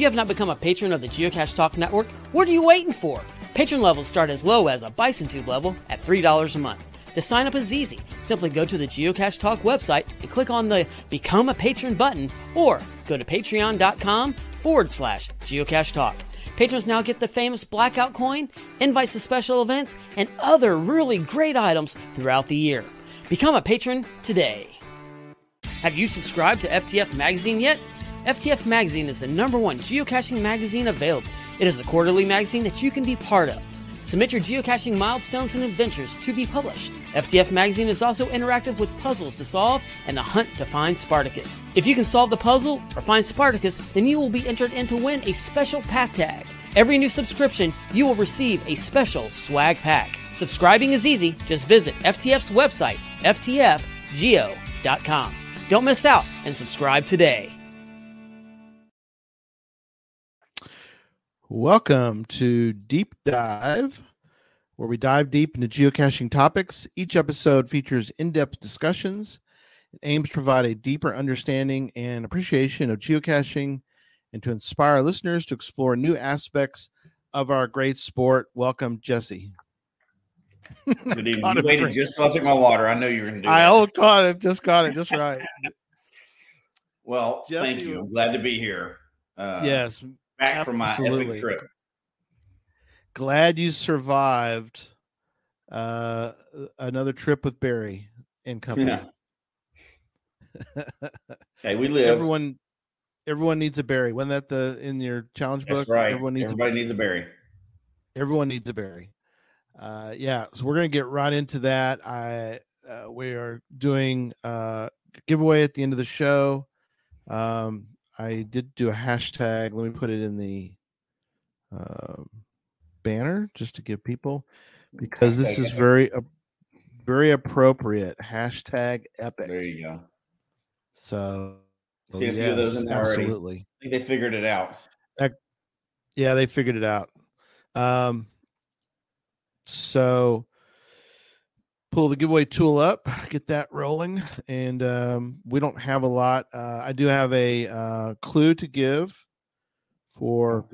you have not become a patron of the Geocache Talk Network, what are you waiting for? Patron levels start as low as a Bison Tube level at $3 a month. To sign up is easy. Simply go to the Geocache Talk website and click on the Become a Patron button, or go to patreon.com/Geocache Talk. Patrons now get the famous Blackout coin, invites to special events, and other really great items throughout the year. Become a patron today. Have you subscribed to FTF Magazine yet? FTF Magazine is the #1 geocaching magazine available. It is a quarterly magazine that you can be part of. Submit your geocaching milestones and adventures to be published. FTF Magazine is also interactive with puzzles to solve and the hunt to find Spartacus. If you can solve the puzzle or find Spartacus, then you will be entered in to win a special pack tag. Every new subscription, you will receive a special swag pack. Subscribing is easy. Just visit FTF's website, ftfgeo.com. Don't miss out and subscribe today. Welcome to Deep Dive, where we dive deep into geocaching topics. Each episode features in-depth discussions. It aims to provide a deeper understanding and appreciation of geocaching and to inspire listeners to explore new aspects of our great sport. Welcome, Jesse. Good evening. You waited just till I took my water. I know you were going to do that. I caught it. Just got it. Just right. Well, Jesse, thank you. I'm glad to be here. Yes. Back from my epic trip. Glad you survived another trip with Barry and company. Yeah. Hey, we live. Everyone needs a Barry. Wasn't that in your challenge book? That's right. Everybody needs a Barry. Everyone needs a Barry. Yeah. So we're gonna get right into that. We are doing a giveaway at the end of the show. I did do a hashtag. Let me put it in the banner just to give people, because this is very appropriate. Hashtag epic. There you go. So see a few of those in there already. Absolutely. I think they figured it out. Yeah, they figured it out. So pull the giveaway tool up, get that rolling, and we don't have a lot. I do have a clue to give for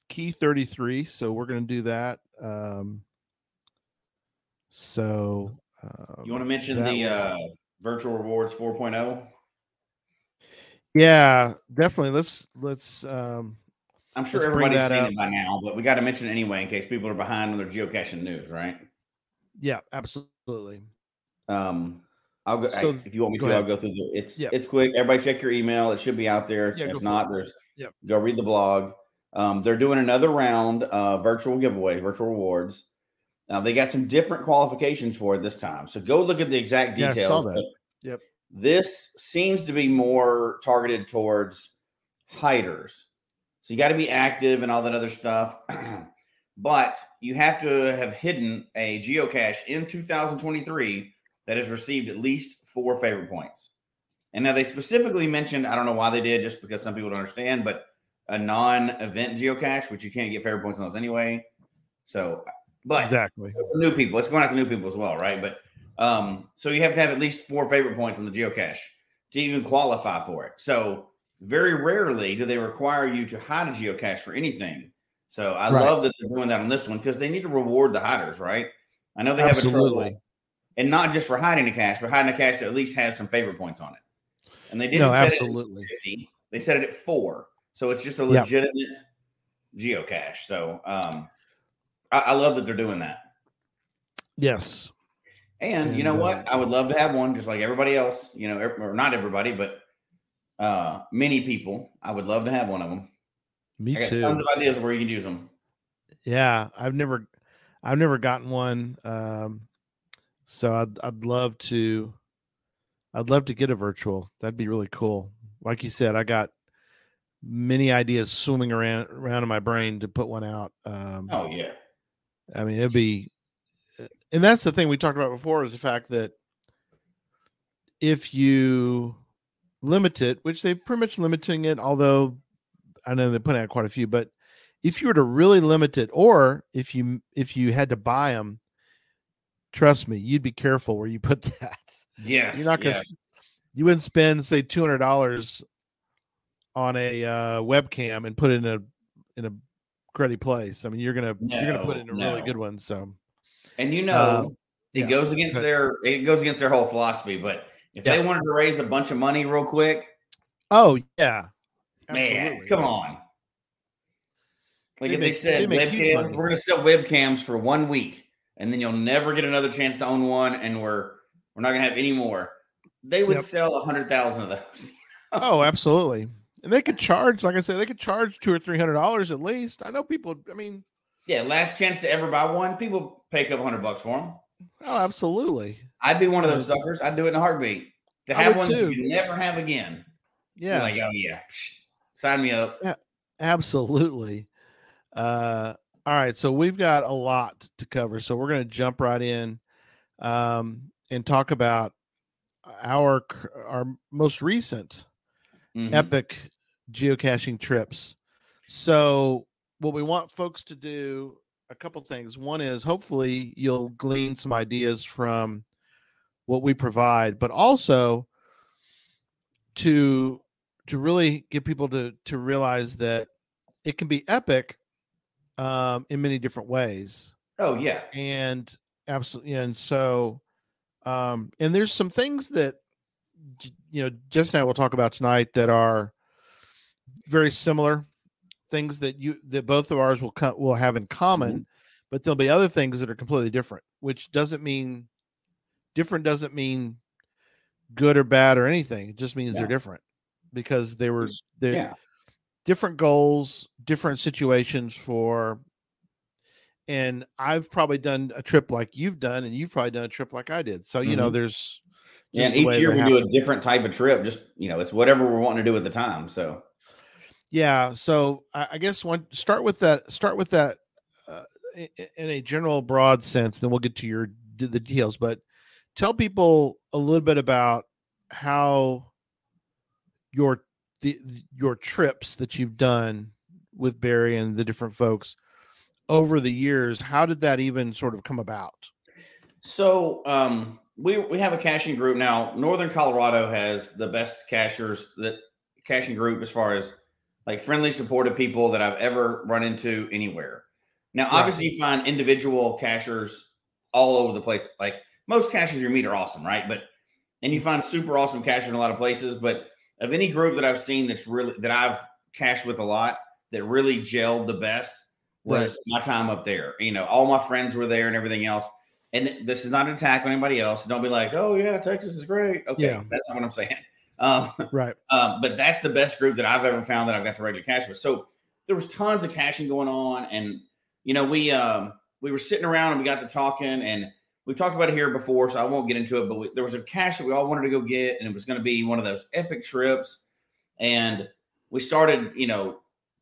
key 33, so we're going to do that. You want to mention the virtual rewards 4.0? Yeah, definitely. Let's. I'm sure everybody's seen it by now, but we got to mention it anyway in case people are behind on their geocaching news, right? Yeah, absolutely. I'll go. If you want me to, I'll go through it's quick. Everybody check your email. It should be out there. If not, go read the blog. They're doing another round of virtual giveaway, virtual rewards. They got some different qualifications for it this time. So go look at the exact details. Yeah, I saw that. Yep. This seems to be more targeted towards hiders. So you got to be active and all that other stuff. But you have to have hidden a geocache in 2023 that has received at least 4 favorite points. And now they specifically mentioned, I don't know why they did, just because some people don't understand, but a non-event geocache, which you can't get favorite points on those anyway. So, but exactly for new people, it's going after new people as well, right? But so you have to have at least 4 favorite points on the geocache to even qualify for it. So very rarely do they require you to hide a geocache for anything. So I love that they're doing that on this one, because they need to reward the hiders, right? I know they have a trouble, and not just for hiding a cache, but hiding a cache that at least has some favorite points on it. And they didn't set it at 50. They set it at 4. So it's just a legitimate geocache. So I love that they're doing that. Yes. And you know what? I would love to have one just like everybody else, or not everybody, but many people. I would love to have one of them. Me too. I got tons of ideas of where you can use them. Yeah, I've never gotten one. So I'd love to get a virtual. That'd be really cool. Like you said, I got many ideas swimming around in my brain to put one out. Oh yeah. I mean, it'd be, and that's the thing we talked about before, is the fact that if you limit it, which they're pretty much limiting it, although I know they're putting out quite a few, but if you were to really limit it, or if you had to buy them, trust me, you'd be careful where you put that. Yes. You're not going to, you wouldn't spend, say, $200 on a webcam and put it in a cruddy place. I mean, you're gonna put it in a really good one. So, and it yeah, goes against their whole philosophy. But if they wanted to raise a bunch of money real quick, oh yeah, man, absolutely. come on. Like if they said webcams, we're going to sell webcams for 1 week, and then you'll never get another chance to own one, and we're not going to have any more. They would sell 100,000 of those. Oh, absolutely. And they could charge, like I said, they could charge $200 or $300 at least. I know people. I mean, yeah, last chance to ever buy one. People pay a couple $100 for them. Oh, absolutely. I'd be one of those suckers. I'd do it in a heartbeat. To have one you can never have again. Yeah. Like, oh yeah, sign me up. Yeah, absolutely. All right, so we've got a lot to cover, so we're going to jump right in and talk about our most recent epic geocaching trips. So what we want folks to do, a couple things. One is hopefully you'll glean some ideas from what we provide, but also to really get people to realize that it can be epic in many different ways. Oh yeah. And absolutely. And so, and there's some things that, Jess and I will talk about tonight that are very similar, things that both of ours will have in common, but there'll be other things that are completely different, which doesn't mean good or bad or anything. It just means they're different because they're different goals, different situations for. And I've probably done a trip like you've done, and you've probably done a trip like I did. So, there's and each year we do a different type of trip. Just, it's whatever we're wanting to do at the time. So, yeah. So I guess start with that in a general broad sense, then we'll get to the details, but tell people a little bit about how your trips that you've done with Barry and the different folks over the years, how did that even sort of come about? So we have a caching group now. Northern Colorado has the best caching group as far as like friendly, supportive people that I've ever run into anywhere. Now, obviously, you find individual cachers all over the place. Like most cachers you meet are awesome, right? And you find super awesome cachers in a lot of places. But of any group that I've seen that I've cached with a lot that really gelled the best was my time up there. All my friends were there and everything else. And this is not an attack on anybody else. Don't be like, oh yeah, Texas is great. Okay, that's not what I'm saying. But that's the best group that I've ever found that I've got to regular cache with. So there was tons of caching going on, and we were sitting around and we got to talking, and we talked about it here before, so I won't get into it. But there was a cache that we all wanted to go get, and it was going to be one of those epic trips. And we started,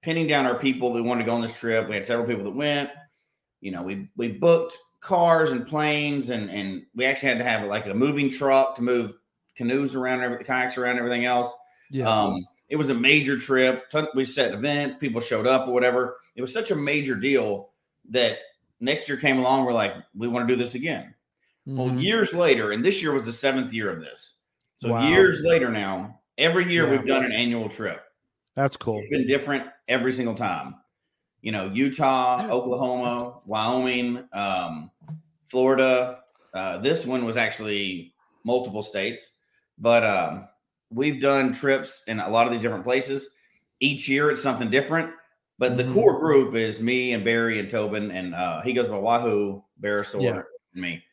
pinning down our people that wanted to go on this trip. We had several people that went. We booked cars and planes, and we actually had to have like a moving truck to move canoes around, kayaks around, everything else. It was a major trip. We set events, people showed up or whatever. It was such a major deal that next year came along. We're like, we want to do this again. Well, years later, and this year was the 7th year of this. So years later now, every year we've done an annual trip. That's cool. It's been different every single time. Utah, Oklahoma, Wyoming, Florida. This one was actually multiple states, but we've done trips in a lot of these different places. Each year it's something different, but the core group is me and Barry and Tobin, and he goes by Wahoo, Beresor, and me.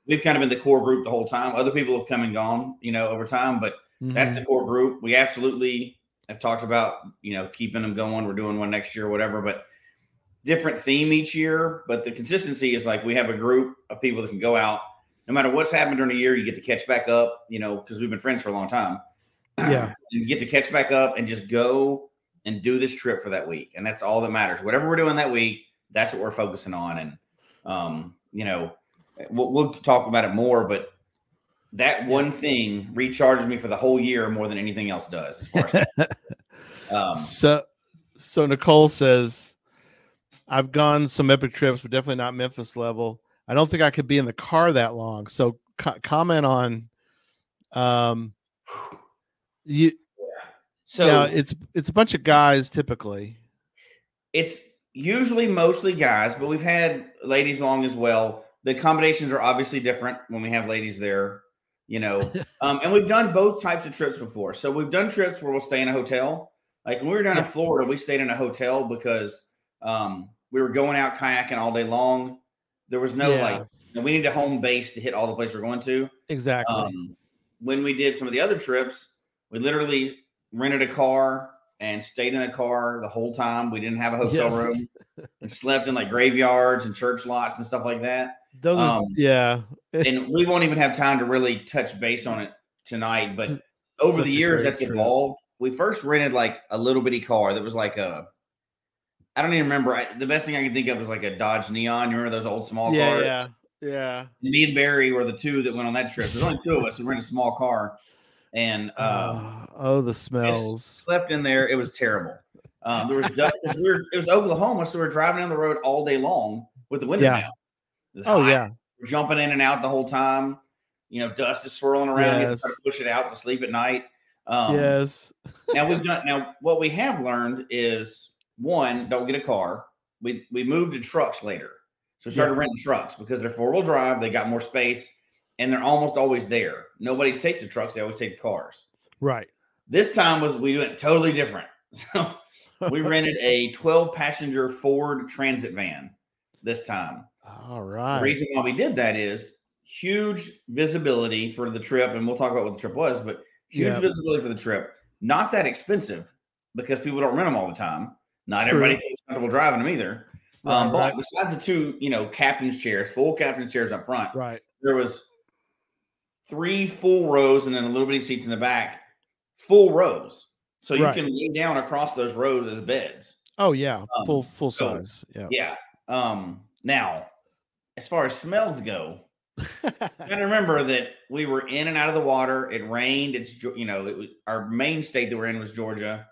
We've kind of been the core group the whole time. Other people have come and gone, over time, but that's the core group. We absolutely have talked about, keeping them going. We're doing one next year or whatever, but different theme each year. But the consistency is like we have a group of people that can go out. No matter what's happened during the year, you get to catch back up, because we've been friends for a long time. Yeah. You get to catch back up and just go and do this trip for that week. And that's all that matters. Whatever we're doing that week, that's what we're focusing on. And, we'll talk about it more, but that one thing recharges me for the whole year more than anything else does. As far as so Nicole says, I've gone some epic trips, but definitely not Memphis level. I don't think I could be in the car that long. So comment on So now it's a bunch of guys typically. it's usually mostly guys, but we've had ladies along as well. The accommodations are obviously different when we have ladies there, and we've done both types of trips before. So we've done trips where we'll stay in a hotel. Like when we were down in Florida, we stayed in a hotel because we were going out kayaking all day long. There was no we need a home base to hit all the places we're going to. Exactly. When we did some of the other trips, we literally rented a car and stayed in a car the whole time. We didn't have a hotel room and slept in like graveyards and church lots and stuff like that. Those and we won't even have time to really touch base on it tonight. But over the years, that's evolved. We first rented like a little bitty car that was like I don't even remember. The best thing I can think of was like a Dodge Neon. You remember those old small cars? Yeah. Me and Barry were the two that went on that trip. There's only two of us. We rented a small car. And the smells. Slept in there. It was terrible. There was dust. It was Oklahoma, so we're driving down the road all day long with the windows down. We're jumping in and out the whole time. Dust is swirling around. You have to push it out to sleep at night. Now what we have learned is, one, don't get a car. We moved to trucks later. So we started renting trucks because they're 4-wheel drive. They got more space. And they're almost always there. Nobody takes the trucks. They always take the cars. Right. This time we went totally different. So we rented a 12-passenger Ford Transit van this time. All right. The reason why we did that is huge visibility for the trip. And we'll talk about what the trip was, but huge visibility for the trip. Not that expensive because people don't rent them all the time. Not everybody feels comfortable driving them either. But besides the two, captain's chairs, full captain's chairs up front, there was 3 full rows and then a little bitty seats in the back, full rows. So you can lay down across those rows as beds. Oh yeah. Full size. Yeah. Now, as far as smells go, gotta remember that we were in and out of the water. It rained. Our main state that we're in was Georgia.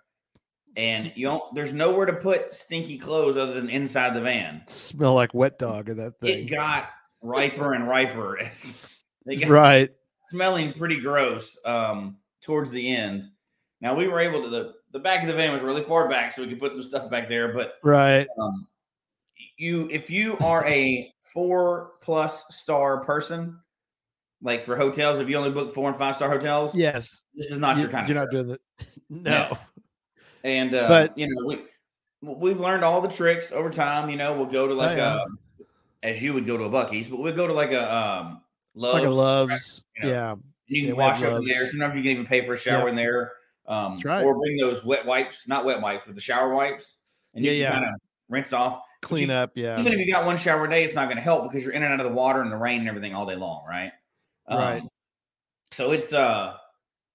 And there's nowhere to put stinky clothes other than inside the van. Smell like wet dog in that thing. It got riper and riper. They got smelling pretty gross towards the end. Now we were able to the back of the van was really far back, so we could put some stuff back there. But if you are a 4+ star person, like for hotels, if you only book 4 and 5 star hotels, this is not your kind of. You're not doing it. No. And but we've learned all the tricks over time. We'll go to like as you would go to a Buc-ee's, but we'll go to like a Love's. Like a Love's, You can wash up in there. Sometimes you can even pay for a shower in there. Or bring those wet wipes, not wet wipes, but the shower wipes, and you can kind of rinse off, clean up. Even if you got one shower a day, it's not going to help because you're in and out of the water and the rain and everything all day long, right? So it's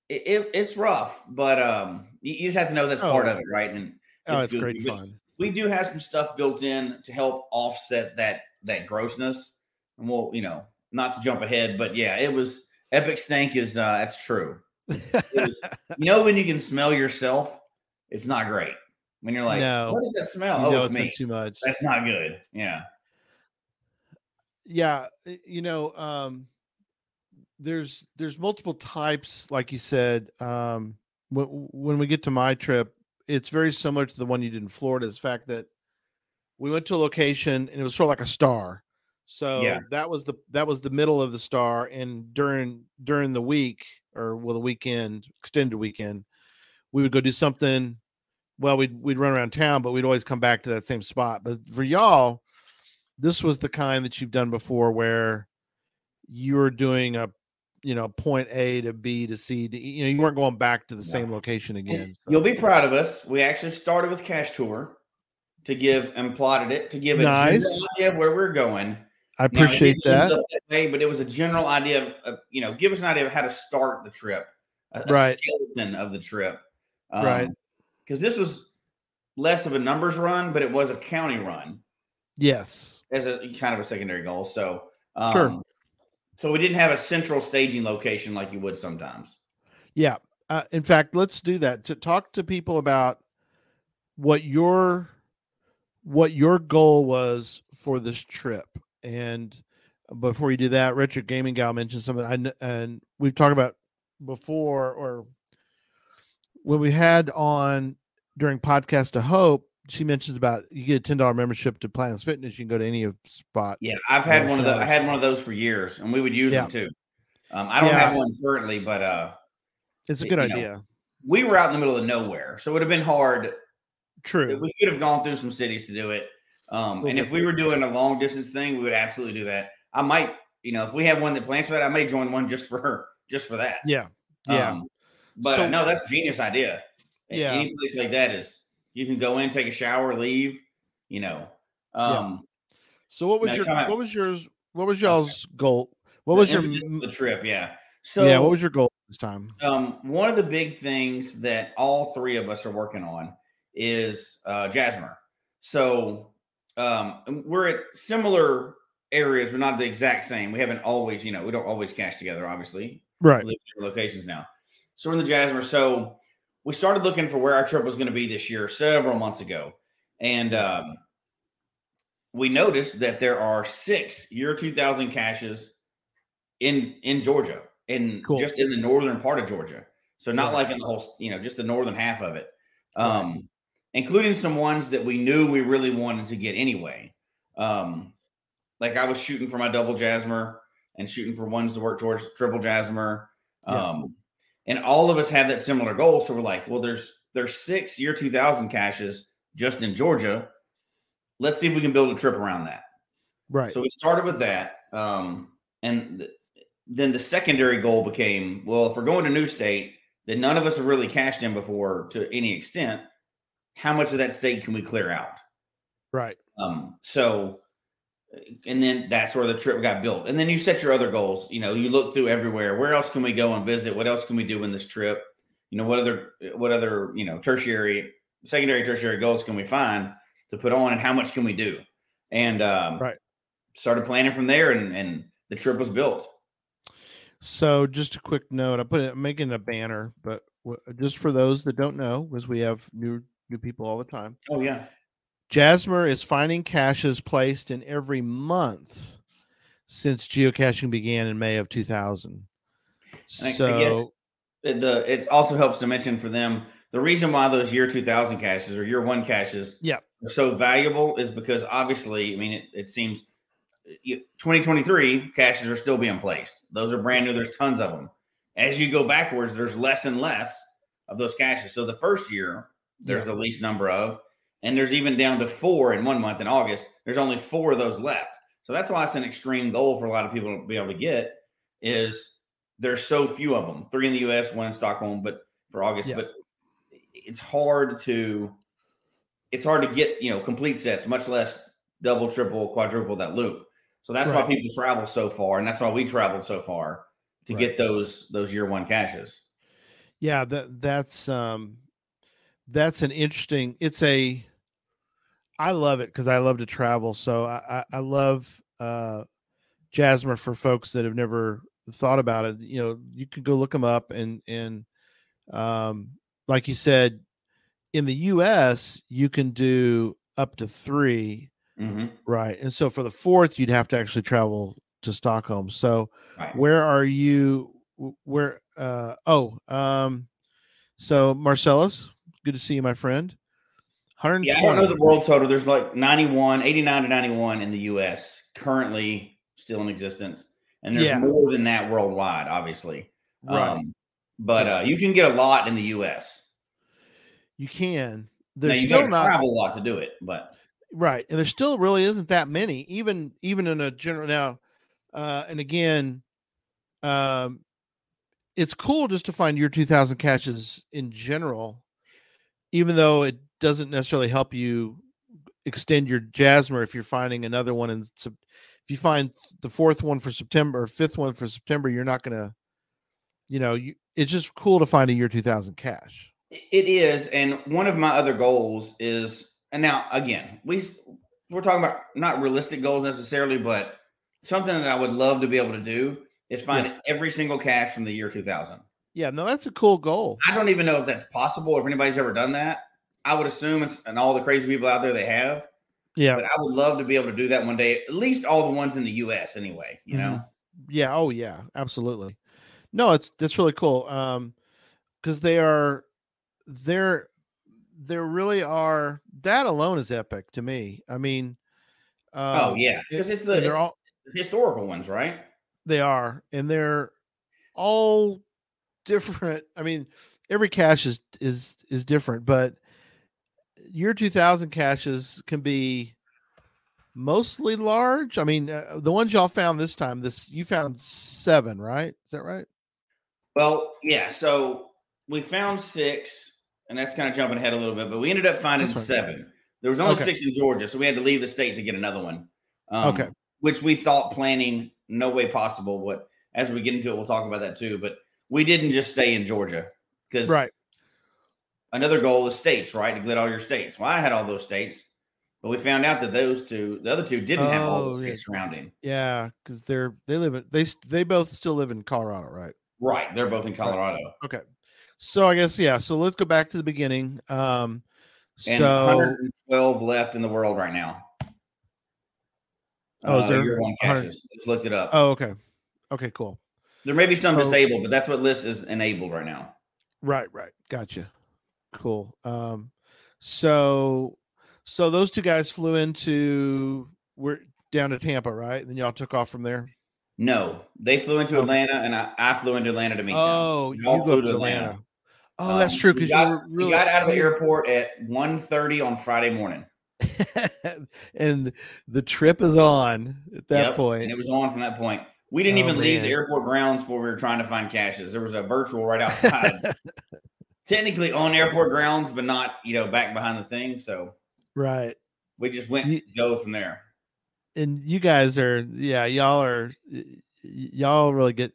it's rough, but you just have to know that's part of it, right? And it's great fun. We do have some stuff built in to help offset that grossness, and we'll not to jump ahead, but it was epic stank is that's true. When you can smell yourself, it's not great. When you're like, what does that smell? It's me. Too much. That's not good. Yeah. There's multiple types, like you said. When we get to my trip, it's very similar to the one you did in Florida. Is the fact that we went to a location and it was sort of like a star. So that was the middle of the star, and during the week, or the weekend, extended weekend, we would go do something. Well, we'd run around town, but we'd always come back to that same spot. But for y'all, this was the kind that you've done before, where you were doing a point A to B to C to E. You weren't going back to the same location again. So. You'll be proud of us. We actually started with Cache Tour plotted it to give a general idea of where we're going. I appreciate that. But it was a general idea of give us an idea of how to start the trip, a skeleton of the trip. Because this was less of a numbers run, but it was a county run. Yes. As a kind of a secondary goal. So, sure. So we didn't have a central staging location like you would sometimes. Yeah. In fact, let's do that. To talk to people about what your goal was for this trip. And before you do that, Richard Gaming Gal mentioned something and we've talked about before, or when we had on during Podcast to Hope, she mentions about you get a $10 membership to Planets Fitness. You can go to any spot. Yeah, I've had one of those. I had one of those for years, and we would use them too. I don't have one currently, but it's a good idea. We were out in the middle of nowhere, so it would have been hard. True. We could have gone through some cities to do it. And if we were doing a long distance thing, we would absolutely do that. I might, if we have one that plans for that, I may join one just for that. Yeah. Yeah. But no, that's a genius idea. Yeah. Any place like that is you can go in, take a shower, leave, So what was y'all's goal? What was the trip? Yeah. So what was your goal this time? One of the big things that all three of us are working on is Jasmer. So we're at similar areas, but not the exact same. We haven't always, we don't always cache together, obviously. Right. We live in different locations now. So we're in the Jasmer. So we started looking for where our trip was going to be this year several months ago. And we noticed that there are 6 year 2000 caches in Georgia, just in the northern part of Georgia. So not like in the whole, just the northern half of it. Including some ones that we knew we really wanted to get anyway. Like I was shooting for my double Jasmer and shooting for ones to work towards triple Jasmer. And all of us have that similar goal. So we're like, well, there's 6 year 2000 caches just in Georgia. Let's see if we can build a trip around that. Right. So we started with that. And then the secondary goal became, well, if we're going to a new state that none of us have really cached in before to any extent, how much of that state can we clear out? Right. And then that's where the trip got built. And then you set your other goals. You look through everywhere. Where else can we go and visit? What else can we do in this trip? What other, secondary, tertiary goals can we find to put on, and how much can we do? And started planning from there, and the trip was built. So just a quick note, I'm making a banner, but just for those that don't know, because we have new people all the time. Oh yeah. Jasmer is finding caches placed in every month since geocaching began in May of 2000. So I guess it also helps to mention for them, the reason why those year 2000 caches or year 1 caches are so valuable is because obviously, it seems 2023 caches are still being placed. Those are brand new. There's tons of them. As you go backwards, there's less and less of those caches. So the first year, there's the least number of, and there's even down to 4 in 1 month in August. There's only 4 of those left. So that's why it's an extreme goal for a lot of people to be able to get, is there's so few of them. 3 in the US, 1 in Stockholm, but for August. But it's hard to get, complete sets, much less double, triple, quadruple that loop. So that's why people travel so far, and that's why we traveled so far to get those year 1 caches. Yeah, that's an interesting. I love it because I love to travel. So I love Jasmer for folks that have never thought about it. You could go look them up, and like you said, in the U.S. you can do up to 3. Mm-hmm. Right. And so for the 4th, you'd have to actually travel to Stockholm. So where are you? So Marcellus, good to see you, my friend. 120. Yeah, I don't know the world total. There's like 89 to 91 in the US currently still in existence. And there's more than that worldwide, obviously. Right. But you can get a lot in the US. You can. There's still not travel a lot to do it, but right. And there still really isn't that many, even in a general now. And again, it's cool just to find year 2000 caches in general, even though it doesn't necessarily help you extend your Jasmer. If you're finding another one, if you find the 4th one for September or 5th one for September, you're not going to, it's just cool to find a year 2000 cache. It is. And one of my other goals is, and now again, we're talking about not realistic goals necessarily, but something that I would love to be able to do is find every single cache from the year 2000. Yeah, no, that's a cool goal. I don't even know if that's possible or if anybody's ever done that. I would assume and all the crazy people out there, they have. Yeah. But I would love to be able to do that one day, at least all the ones in the US anyway, know? Yeah. Oh yeah, absolutely. No, that's really cool. Because they are there really are. That alone is epic to me. I mean, Oh yeah, because it's they're all the historical ones, right? they are, and they're all different. I mean, every cache is different, but year 2000 caches can be mostly large. I mean, the ones y'all found this time, you found 7, right? Is that right? Well, yeah. So we found 6, and that's kind of jumping ahead a little bit, but we ended up finding 7. There was only 6 in Georgia, so we had to leave the state to get another one. Okay. Which we thought planning no way possible. But as we get into it, we'll talk about that too. But we didn't just stay in Georgia because another goal is states, right? To get all your states. Well, I had all those states, but we found out that the other two didn't have all the states surrounding. Yeah, because they both still live in Colorado, right? Right, they're both in Colorado. Right. Okay, so I guess So let's go back to the beginning. And 112 left in the world right now. Oh, is there year 1 caches? Let's look it up. Oh, okay. Okay, cool. There may be some disabled, but that's what list is enabled right now. Right. Gotcha. Cool. So those 2 guys flew we're down to Tampa, right? And then y'all took off from there? No, they flew into Atlanta, and I flew into Atlanta to meet them. Oh, you flew to Atlanta. Oh, that's true. Because we got out of the airport at 1:30 on Friday morning. And the trip is on at that point. And it was on from that point. We didn't even leave the airport grounds before we were trying to find caches. There was a virtual right outside. Technically on airport grounds, but not, back behind the thing. So we just went to go from there. And you guys y'all get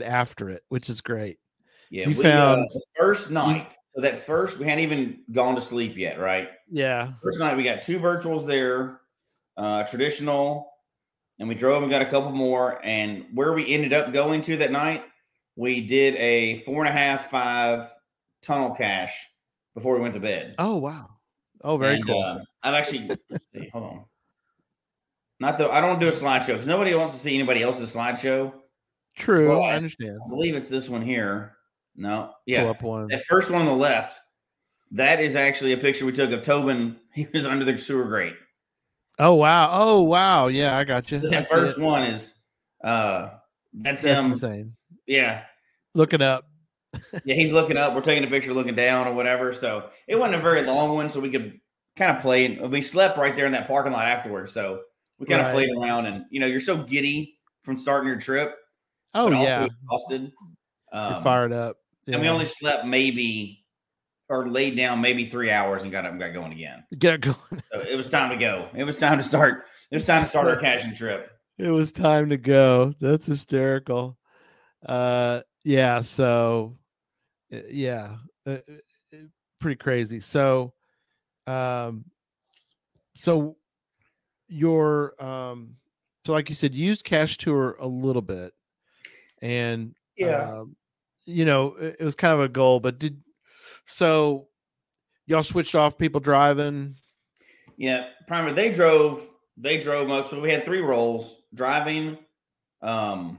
after it, which is great. Yeah, we found the first night. So that first, we hadn't even gone to sleep yet, right? Yeah. First night, we got 2 virtuals there, traditional, and we drove and got a couple more. And where we ended up going to that night, we did a 4.5, 5 tunnel cache before we went to bed. Oh, wow. Oh, very cool. I'm actually, let's see, hold on. I don't want to do a slideshow because nobody wants to see anybody else's slideshow. True, well, I understand. I believe it's this one here. No, pull up one. That first one on the left, that is actually a picture we took of Tobin. He was under the sewer grate. Oh wow! Yeah, I got you. That first one is that's him. Insane. Yeah, looking up. Yeah, he's looking up. We're taking a picture, looking down or whatever. So it wasn't a very long one, so we could kind of play. We slept right there in that parking lot afterwards, so we kind of played around. And you're so giddy from starting your trip. Oh yeah, exhausted. You're fired up. Yeah. And we only slept laid down maybe 3 hours and got up and got going again. Get going. So it was time to go. It was time to start. It was time to start our caching trip. It was time to go. That's hysterical. Yeah. So, yeah, pretty crazy. So, so like you said, you used Cache Tour a little bit, and it was kind of a goal, but so y'all switched off people driving? Yeah, primarily they drove most. So we had 3 roles: driving, passenger,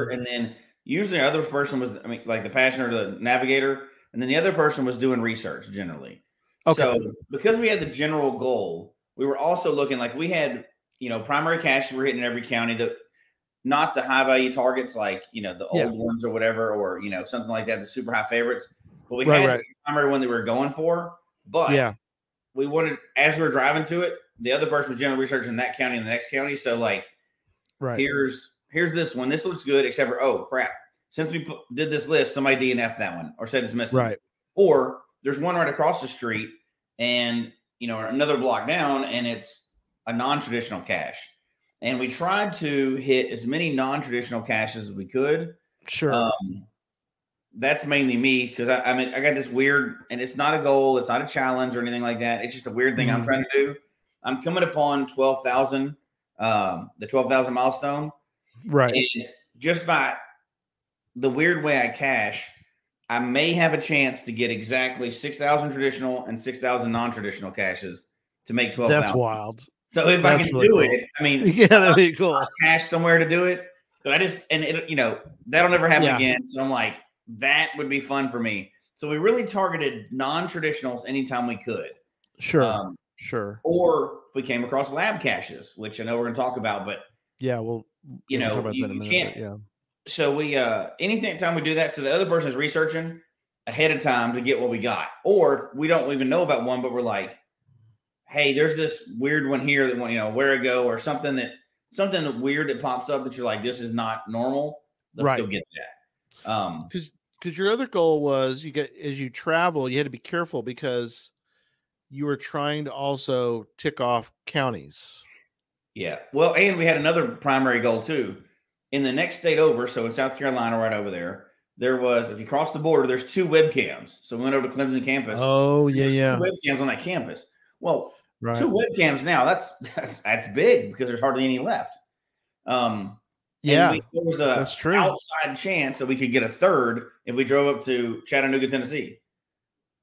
and then usually the other person was, like the passenger, the navigator, and then the other person was doing research generally. Okay. So because we had the general goal, we were also looking like we had, primary caches were hitting every county, not the high value targets like, the old ones or whatever, or, something like that, the super high favorites. But we had the primary one that we were going for. But we wanted, as we were driving to it, the other person was general research in that county and the next county. So like, here's this one. This looks good, except for, oh crap. Since we did this list, somebody DNF'd that one or said it's missing. Right. Or there's one right across the street and, another block down, and it's a non-traditional cache. And we tried to hit as many non-traditional caches as we could. Sure. That's mainly me because I got this weird, and it's not a goal, it's not a challenge or anything like that. It's just a weird thing I'm trying to do. I'm coming upon 12,000, the 12,000 milestone. Right. And just by the weird way I cache, I may have a chance to get exactly 6,000 traditional and 6,000 non-traditional caches to make 12,000. That's wild. So if I can do it, yeah, that'd be cool. I'll cache somewhere to do it, but that'll never happen again. So I'm like, that would be fun for me. So we really targeted non-traditionals anytime we could. Sure. Or if we came across lab caches, which I know we're going to talk about, but yeah, we'll talk about that in a minute. Can't. Yeah. So we anything time we do that, so the other person is researching ahead of time to get what we got, or we don't even know about one, but we're like, hey, there's this weird one here that where to go, or something weird that pops up that you're like, this is not normal. Let's go get that. Because your other goal was as you travel, you had to be careful because you were trying to also tick off counties. Yeah. Well, and we had another primary goal too. In the next state over, so in South Carolina, right over there was, if you cross the border, there's 2 webcams. So we went over to Clemson campus. Oh, yeah. 2 webcams on that campus. Well, 2 webcams now, that's big because there's hardly any left. There was that's true. Outside chance that we could get a third if we drove up to Chattanooga, Tennessee.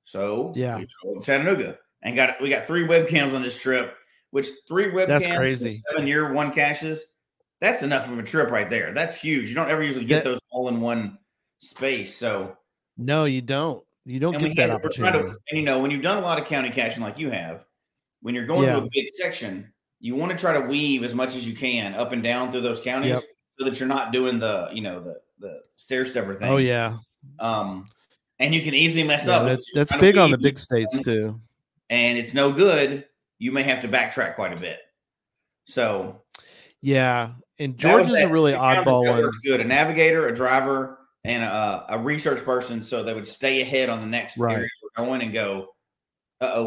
So we drove to Chattanooga and we got 3 webcams on this trip, which 3 webcams, that's crazy. 7-year 1 caches. That's enough of a trip right there. That's huge. You don't ever usually get those all in one space. So no, you don't. You don't get that opportunity. And when you've done a lot of county caching like you have, when you're going to a big section, you want to try to weave as much as you can up and down through those counties so that you're not doing the stair stepper thing. Oh yeah. And you can easily mess up. That's big on the big states too. And it's no good. You may have to backtrack quite a bit. So yeah. And Georgia's a really oddball one. Good. A navigator, a driver, and a research person, so they would stay ahead on the next areas we're going and go,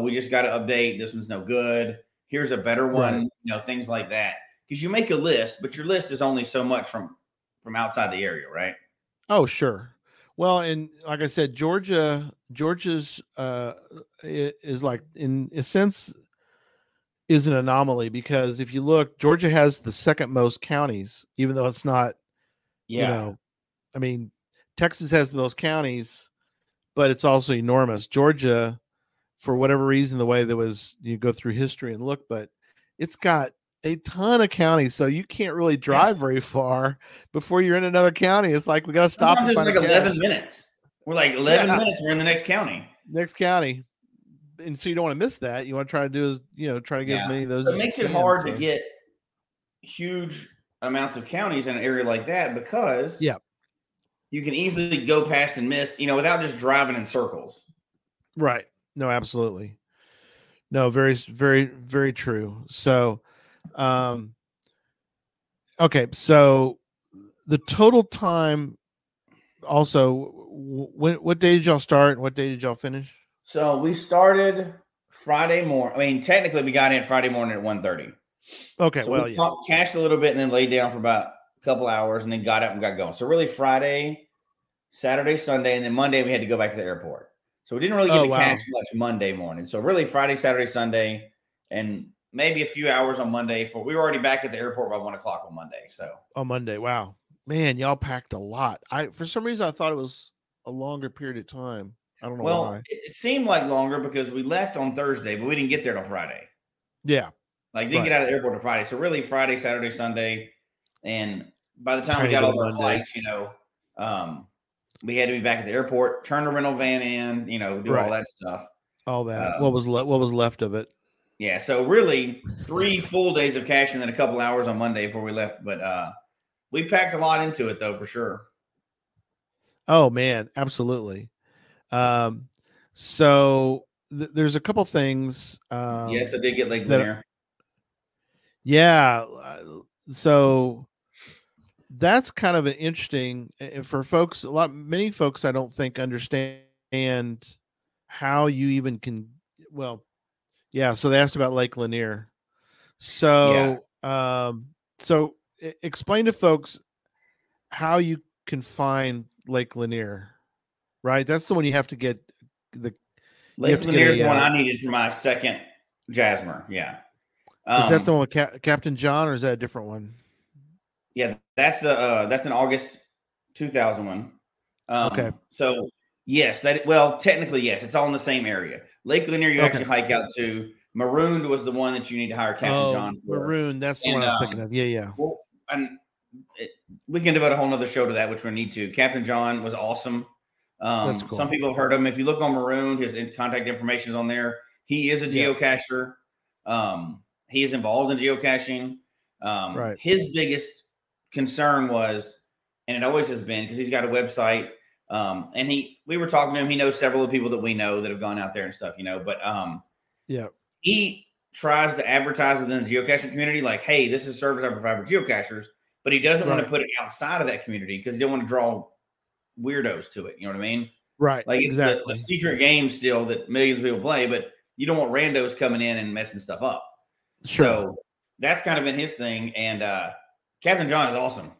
we just got to update. This one's no good. Here's a better one. Things like that. Because you make a list, but your list is only so much from outside the area, right? Oh, sure. Well, and like I said, Georgia's is like, in a sense, is an anomaly, because if you look, Georgia has the second most counties, even though it's not, I mean, Texas has the most counties, but it's also enormous. Georgia, for whatever reason, the way there was, you go through history and look, but it's got a ton of counties, so you can't really drive very far before you're in another county. It's like, we got to stop. It's like 11 minutes. We're like 11 minutes. We're in the next county. And so you don't want to miss that. You want to try to do try to get as many of those. So it makes it hard to get huge amounts of counties in an area like that, because you can easily go past and miss, without just driving in circles. Right. No, absolutely. No, very, very, very true. So, okay. So the total time also, what day did y'all start and what day did y'all finish? So we started Friday morning. I mean, technically we got in Friday morning at 1:30. Okay. So we cached a little bit and then laid down for about a couple hours and then got up and got going. So really Friday, Saturday, Sunday, and then Monday we had to go back to the airport. So we didn't really get to cache much Monday morning. So really Friday, Saturday, Sunday, and maybe a few hours on Monday. We were already back at the airport by 1 o'clock on Monday. So on Monday, wow, man, y'all packed a lot. For some reason I thought it was a longer period of time. I don't know why. Well, it seemed like longer because we left on Thursday, but we didn't get there till Friday. Yeah. Didn't get out of the airport on Friday. So really Friday, Saturday, Sunday. And by the time we got all our flights, we had to be back at the airport, turn the rental van in, do all that stuff. All that. What was left of it? Yeah. So really 3 full days of caching and then a couple hours on Monday before we left. But we packed a lot into it though, for sure. Oh man, absolutely. So there's a couple things. Yes, I did get Lake Lanier. Yeah. So that's kind of an interesting for folks. Many folks, I don't think understand how you even can. Well, yeah. So they asked about Lake Lanier. So, so explain to folks how you can find Lake Lanier. Right, that's the one you have to get. Lake Lanier is the one I needed for my second Jasmer. Yeah, is that the one with Captain John, or is that a different one? Yeah, that's an August 2001. Okay. So yes, technically yes, it's all in the same area. Lake Lanier, you actually hike out to. Marooned was the one that you need to hire Captain John for. Marooned, that's the one I was thinking of. Yeah. Well, we can devote a whole nother show to that, which we need to. Captain John was awesome. That's cool. Some people have heard of him. If you look on Maroon, his contact information is on there. He is a geocacher. He is involved in geocaching. Right. His biggest concern was, and it always has been, because he's got a website. And we were talking to him. He knows several of the people that we know that have gone out there and stuff, but he tries to advertise within the geocaching community, like, hey, this is a service I provide for geocachers, but he doesn't want to put it outside of that community because he don't want to draw weirdos to it. You know what I mean? Right. Like exactly. the secret game still that millions of people play, but you don't want randos coming in and messing stuff up. Sure. So that's kind of been his thing. And Captain John is awesome.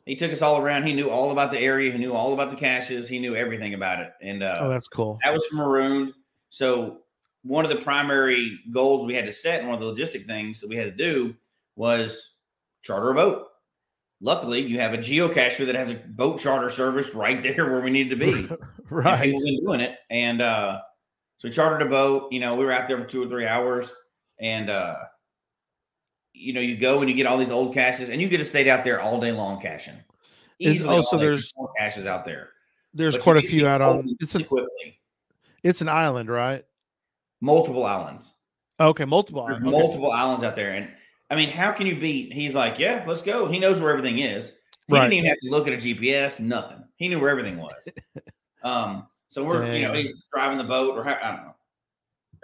He took us all around. He knew all about the area. He knew all about the caches. He knew everything about it. And that's cool. That was from Marooned. So one of the primary goals we had to set, and one of the logistic things that we had to do, was charter a boat. Luckily, you have a geocacher that has a boat charter service right there where we needed to be. Right. And people been doing it. And so we chartered a boat. We were out there for 2 or 3 hours. And, you go and you get all these old caches, and you get to stay out there all day long caching. Also, there's more caches out there. There's quite a few out on. It's an island, right? Multiple islands. Okay, multiple There's islands. multiple islands out there. And I mean, how can you beat? He's like, yeah, let's go. He knows where everything is. He didn't even have to look at a GPS, nothing. He knew where everything was. So we're, he's driving the boat, or I don't know.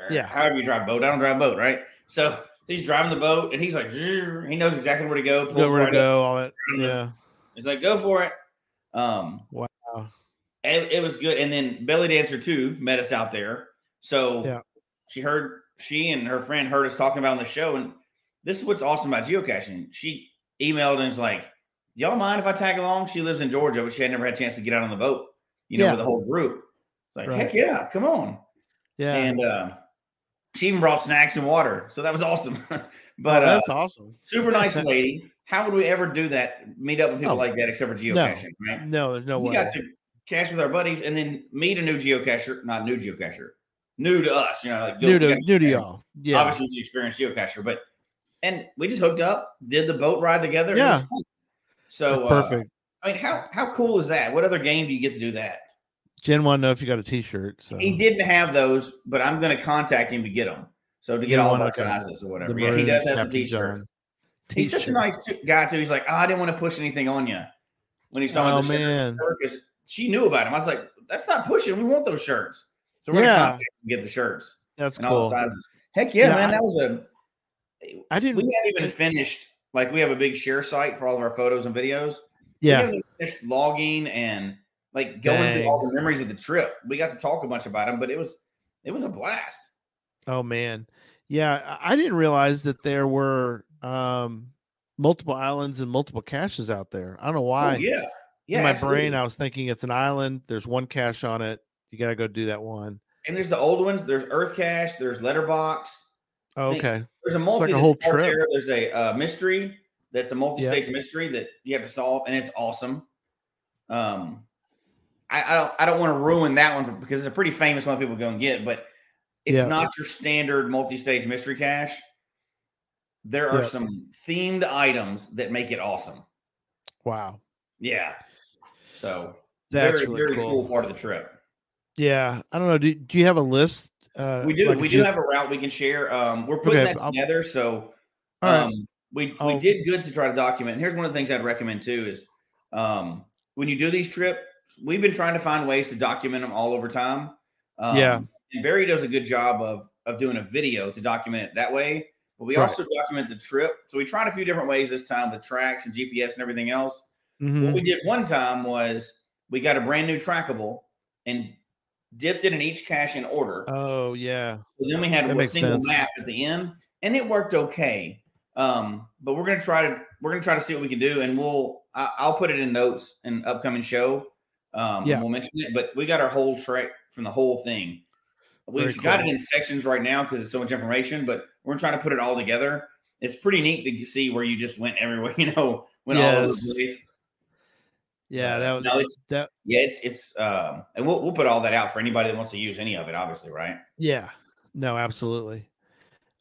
Yeah. However you drive a boat. I don't drive a boat, right? So he's driving the boat, and he's like, he knows exactly where to go. Where to go, all that. Yeah. He's like, go for it. Wow. It was good. And then Belly Dancer 2 met us out there. So she and her friend heard us talking about on the show. And this is what's awesome about geocaching. She emailed and was like, do y'all mind if I tag along? She lives in Georgia, but she had never had a chance to get out on the boat, with the whole group. It's like, heck yeah, come on. Yeah. And she even brought snacks and water. So that was awesome. But that's awesome. Super nice lady. How would we ever do that? Meet up with people like that, except for geocaching, right? No, there's no way. We got to cache with our buddies and then meet a new geocacher, new to us, new to y'all. Yeah. Obviously, he's an experienced geocacher, and we just hooked up, did the boat ride together. Yeah. So that's perfect. I mean, how cool is that? What other game do you get to do that? Jen wanted to know if you got a T-shirt. So. He didn't have those, but I'm going to contact him to get them. So to get all of our sizes or whatever. Yeah, he does have some T-shirts. He's such a nice guy too. He's like, I didn't want to push anything on you when he's talking about the shirt. Because she knew about him. I was like, that's not pushing. We want those shirts. So we're gonna contact him and get the shirts. That's and cool. All the sizes. Heck yeah, man! That was we hadn't even finished. Like we have a big share site for all of our photos and videos. Yeah. We haven't finished logging and like going through all the memories of the trip. We got to talk a bunch about them, but it was a blast. Oh man. Yeah, I didn't realize that there were multiple islands and multiple caches out there. I don't know why. Oh, yeah. In my brain, I was thinking it's an island. There's one cache on it. You got to go do that one. And there's the old ones. There's Earth Cache. There's Letterbox. Oh, okay. There's a multi. It's like a whole trip. There. There's a mystery that's a multi-stage mystery that you have to solve, and it's awesome. I don't want to ruin that one because it's a pretty famous one people go and get, but it's not your standard multi-stage mystery cache. There are some themed items that make it awesome. Wow. Yeah. So that's very, very cool part of the trip. Yeah. I don't know. Do you have a list? We do. We do have a route we can share. We're putting that together. So we did good to try to document. And here's one of the things I'd recommend too is when you do these trips, we've been trying to find ways to document them all over time. And Barry does a good job of doing a video to document it that way. But we also document the trip. So we tried a few different ways this time with tracks and GPS and everything else. Mm-hmm. What we did one time was we got a brand new trackable and dipped it in each cache in order. Oh, yeah. So then we had a single map at the end, and it worked okay. But we're gonna try to see what we can do, and I'll put it in notes in upcoming show. We'll mention it. But we got our whole track from the whole thing. We've got it in sections right now because it's so much information, but we're trying to put it all together. It's pretty neat to see where you just went everywhere, went all over the place. Yeah, it's and we'll put all that out for anybody that wants to use any of it, obviously, right? Yeah, no, absolutely.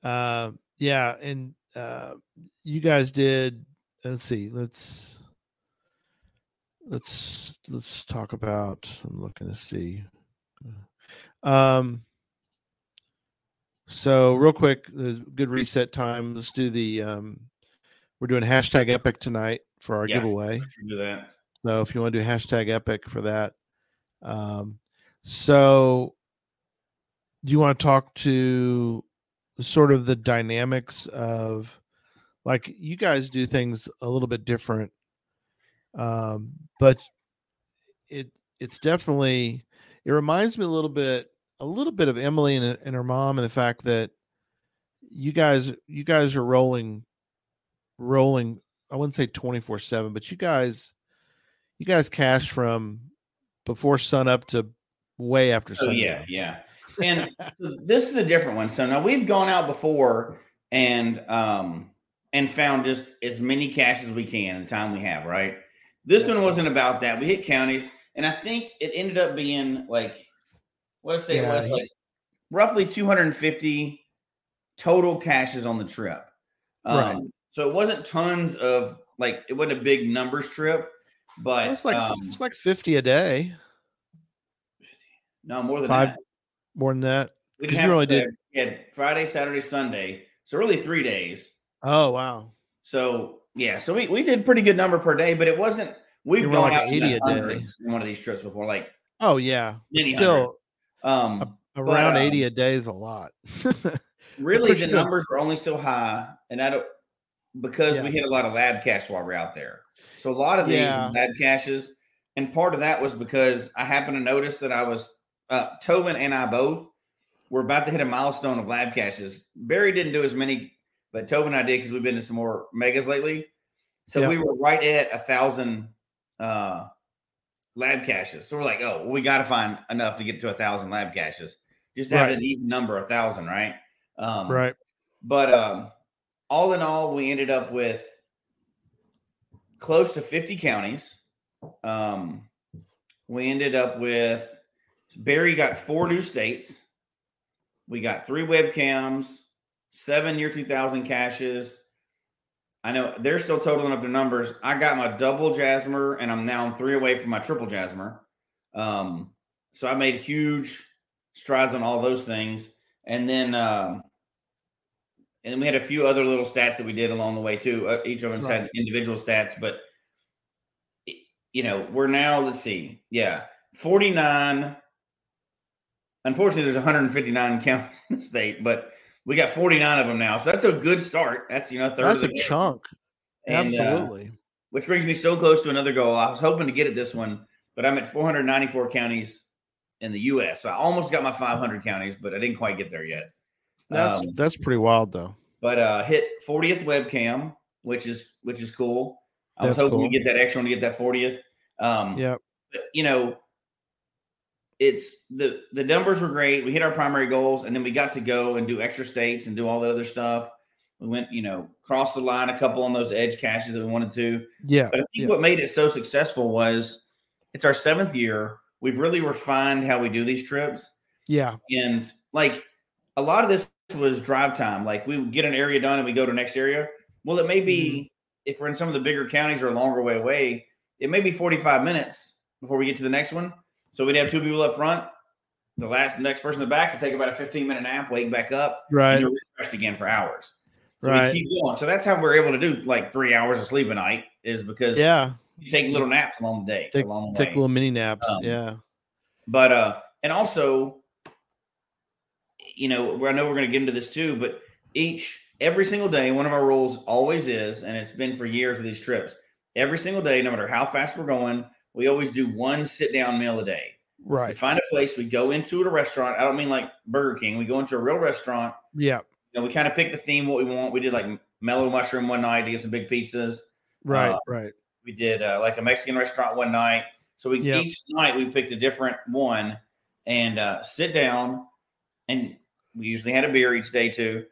And you guys did. Let's see. let's talk about. I'm looking to see. So real quick, there's good reset time. Let's do the. We're doing hashtag epic tonight for our giveaway. Do that. So if you want to do hashtag epic for that, so do you want to talk to sort of the dynamics of, like, you guys do things a little bit different, but it's definitely, it reminds me a little bit of Emily and her mom, and the fact that you guys are rolling. I wouldn't say 24/7, but you guys cache from before sun up to way after sundown. Yeah. And this is a different one. So now we've gone out before and found just as many caches as we can in the time we have, right? This one wasn't about that. We hit counties, and I think it ended up being like, what I say, it was like roughly 250 total caches on the trip. Right. So it wasn't tons of, like, it wasn't a big numbers trip, but it's like 50 a day. No, more than that. More than that. We had Friday, Saturday, Sunday. So really 3 days. Oh, wow. So yeah, so we did pretty good number per day, but it wasn't, we've gone like out 80 a day in one of these trips before. Like, oh yeah. Still around 80 a day is a lot. Really the numbers were only so high, and because we hit a lot of lab caches while we're out there. So a lot of these were lab caches. And part of that was because I happened to notice that I was Tobin and I both were about to hit a milestone of lab caches. Barry didn't do as many, but Tobin and I did because we've been to some more megas lately. So we were right at 1,000 lab caches. So we're like, oh, well, we got to find enough to get to 1,000 lab caches, just to have an even number, 1,000, right? Right. But all in all, we ended up with close to 50 counties. We ended up with, Barry got 4 new states. We got 3 webcams, 7 year 2000 caches. I know they're still totaling up the numbers. I got my double Jasmer, and I'm 3 away from my triple Jasmer. So I made huge strides on all those things. And then we had a few other little stats that we did along the way too. Each of them had individual stats, but we're now, let's see. Yeah. 49. Unfortunately, there's 159 counties in the state, but we got 49 of them now. So that's a good start. That's, a third that's of the a chunk. And, absolutely. Which brings me so close to another goal. I was hoping to get it this one, but I'm at 494 counties in the U.S. So I almost got my 500 counties, but I didn't quite get there yet. That's pretty wild, though. But hit 40th webcam, which is cool. I was hoping to get that extra one to get that 40th. But, it's the numbers were great. We hit our primary goals, and then we got to go and do extra states and do all that other stuff. We went, crossed the line a couple on those edge caches that we wanted to. Yeah. But I think what made it so successful was it's our 7th year. We've really refined how we do these trips. Yeah. And like a lot of this was drive time. Like we would get an area done and we go to the next area. Well, it may be, if we're in some of the bigger counties or a longer way away, it may be 45 minutes before we get to the next one. So we'd have 2 people up front. The next person in the back would take about a 15-minute nap, wake back up, right, and you're refreshed again for hours. So we keep going. So that's how we're able to do like 3 hours of sleep a night, is because you take little naps along the day. Take little mini naps. But and also, I know we're going to get into this too, but every single day, one of our rules always is, and it's been for years with these trips, every single day, no matter how fast we're going, we always do one sit-down meal a day. Right. We find a place, we go into a restaurant. I don't mean like Burger King. We go into a real restaurant. Yeah. We kind of pick the theme, what we want. We did like Mellow Mushroom one night to get some big pizzas. Right. We did like a Mexican restaurant one night. So each night we picked a different one and sit down, and we usually had a beer each day too.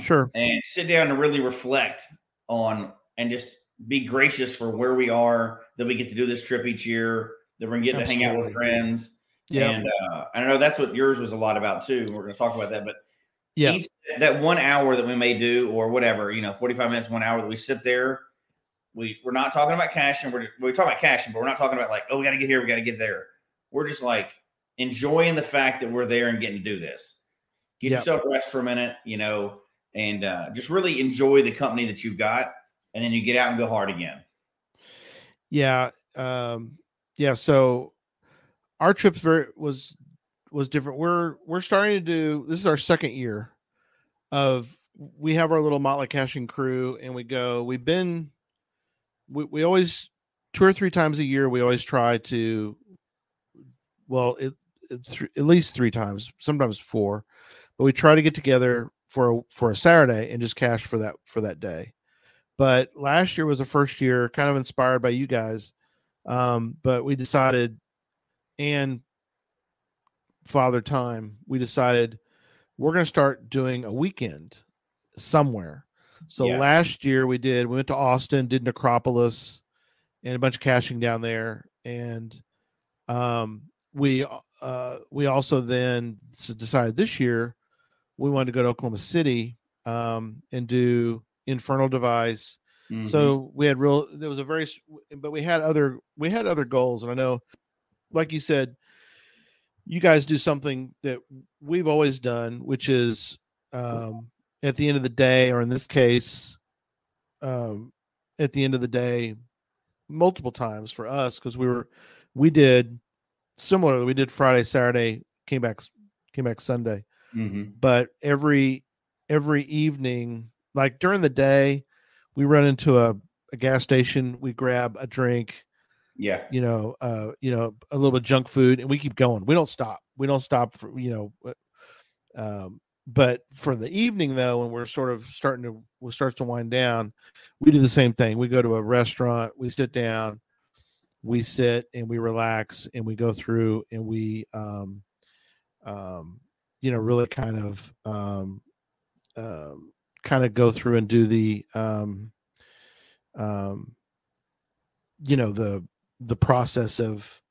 Sure. And sit down and really reflect on and just be gracious for where we are, that we get to do this trip each year, that we're going to get to hang out with friends. Yeah. And I know that's what yours was a lot about too. We're going to talk about that, but that 1 hour that we may do, or whatever, 45 minutes, 1 hour that we sit there, we're not talking about caching. We're talking about caching, but we're not talking about like, oh, we got to get here, we got to get there. We're just like enjoying the fact that we're there and getting to do this. Get yourself rest for a minute, and just really enjoy the company that you've got, and then you get out and go hard again. Yeah. So our trips was different. We're starting to do, this is our second year we have our little motley caching crew, and we always 2 or 3 times a year, we always try to, at least 3 times, sometimes 4, but we try to get together for a Saturday and just cache for that day. But last year was the first year, kind of inspired by you guys. But we decided, and Father Time, we decided we're going to start doing a weekend somewhere. So last year we went to Austin, did Necropolis and a bunch of caching down there. And we also then decided this year we wanted to go to Oklahoma City and do Infernal Device. Mm-hmm. So we had but we had other goals. And I know, like you said, you guys do something that we've always done, which is at the end of the day, or in this case, at the end of the day, multiple times for us, because we did similar. We did Friday, Saturday, came back Sunday. Mm-hmm. But every evening, like during the day, we run into a gas station, we grab a drink, a little bit of junk food, and we keep going. We don't stop for, but for the evening though, when we're sort of starts to wind down, we do the same thing. We go to a restaurant, we sit down, we sit and we relax, and we go through and we really kind of go through and do the the process of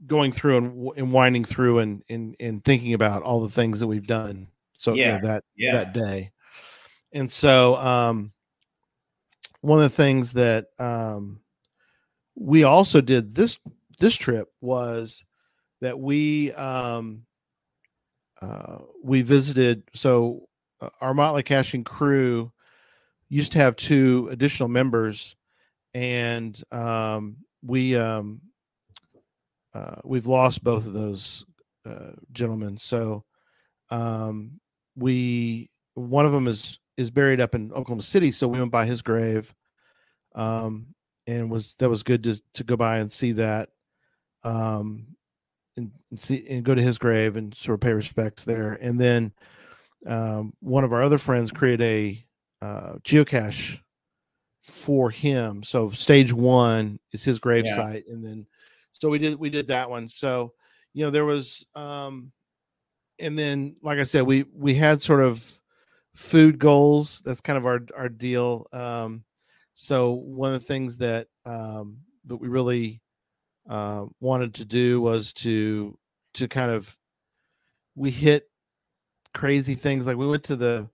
going through and winding through and thinking about all the things that we've done. So that day. And so one of the things that we also did this trip was that we visited. So our motley caching crew used to have 2 additional members, and we've lost both of those gentlemen. So one of them is buried up in Oklahoma City, so we went by his grave, and that was good to go by and see that, and go to his grave and sort of pay respects there. And then one of our other friends created a geocache for him. So stage 1 is his grave site, and then so we did that one. So there was and then, like I said, we had sort of food goals. That's kind of our deal. So one of the things that we really wanted to do was to kind of, we hit crazy things. Like we went to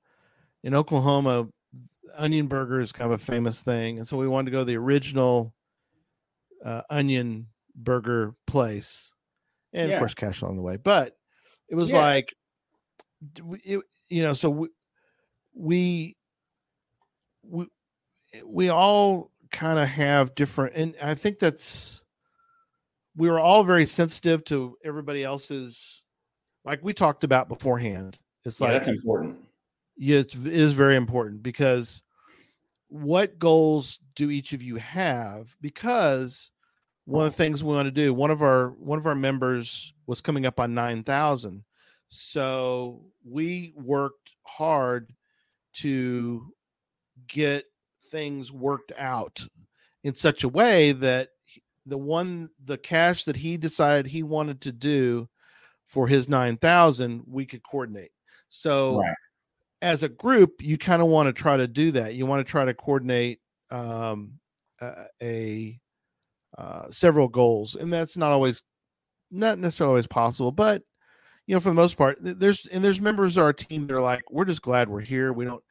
in Oklahoma, onion burger is kind of a famous thing, and so we wanted to go to the original onion burger place, and of course cash along the way. But it was like, so we all kind of have different, and I think we were all very sensitive to everybody else's, like we talked about beforehand. It's like, that's important. Yeah, it is very important, because what goals do each of you have? Because one of the things we want to do, one of our members was coming up on 9,000. So we worked hard to get things worked out in such a way that the cache that he decided he wanted to do for his 9,000, we could coordinate. So as a group, you kind of want to try to do that. You want to try to coordinate several goals, and that's not necessarily always possible, but for the most part, there's members of our team that are like, we're just glad we're here. We don't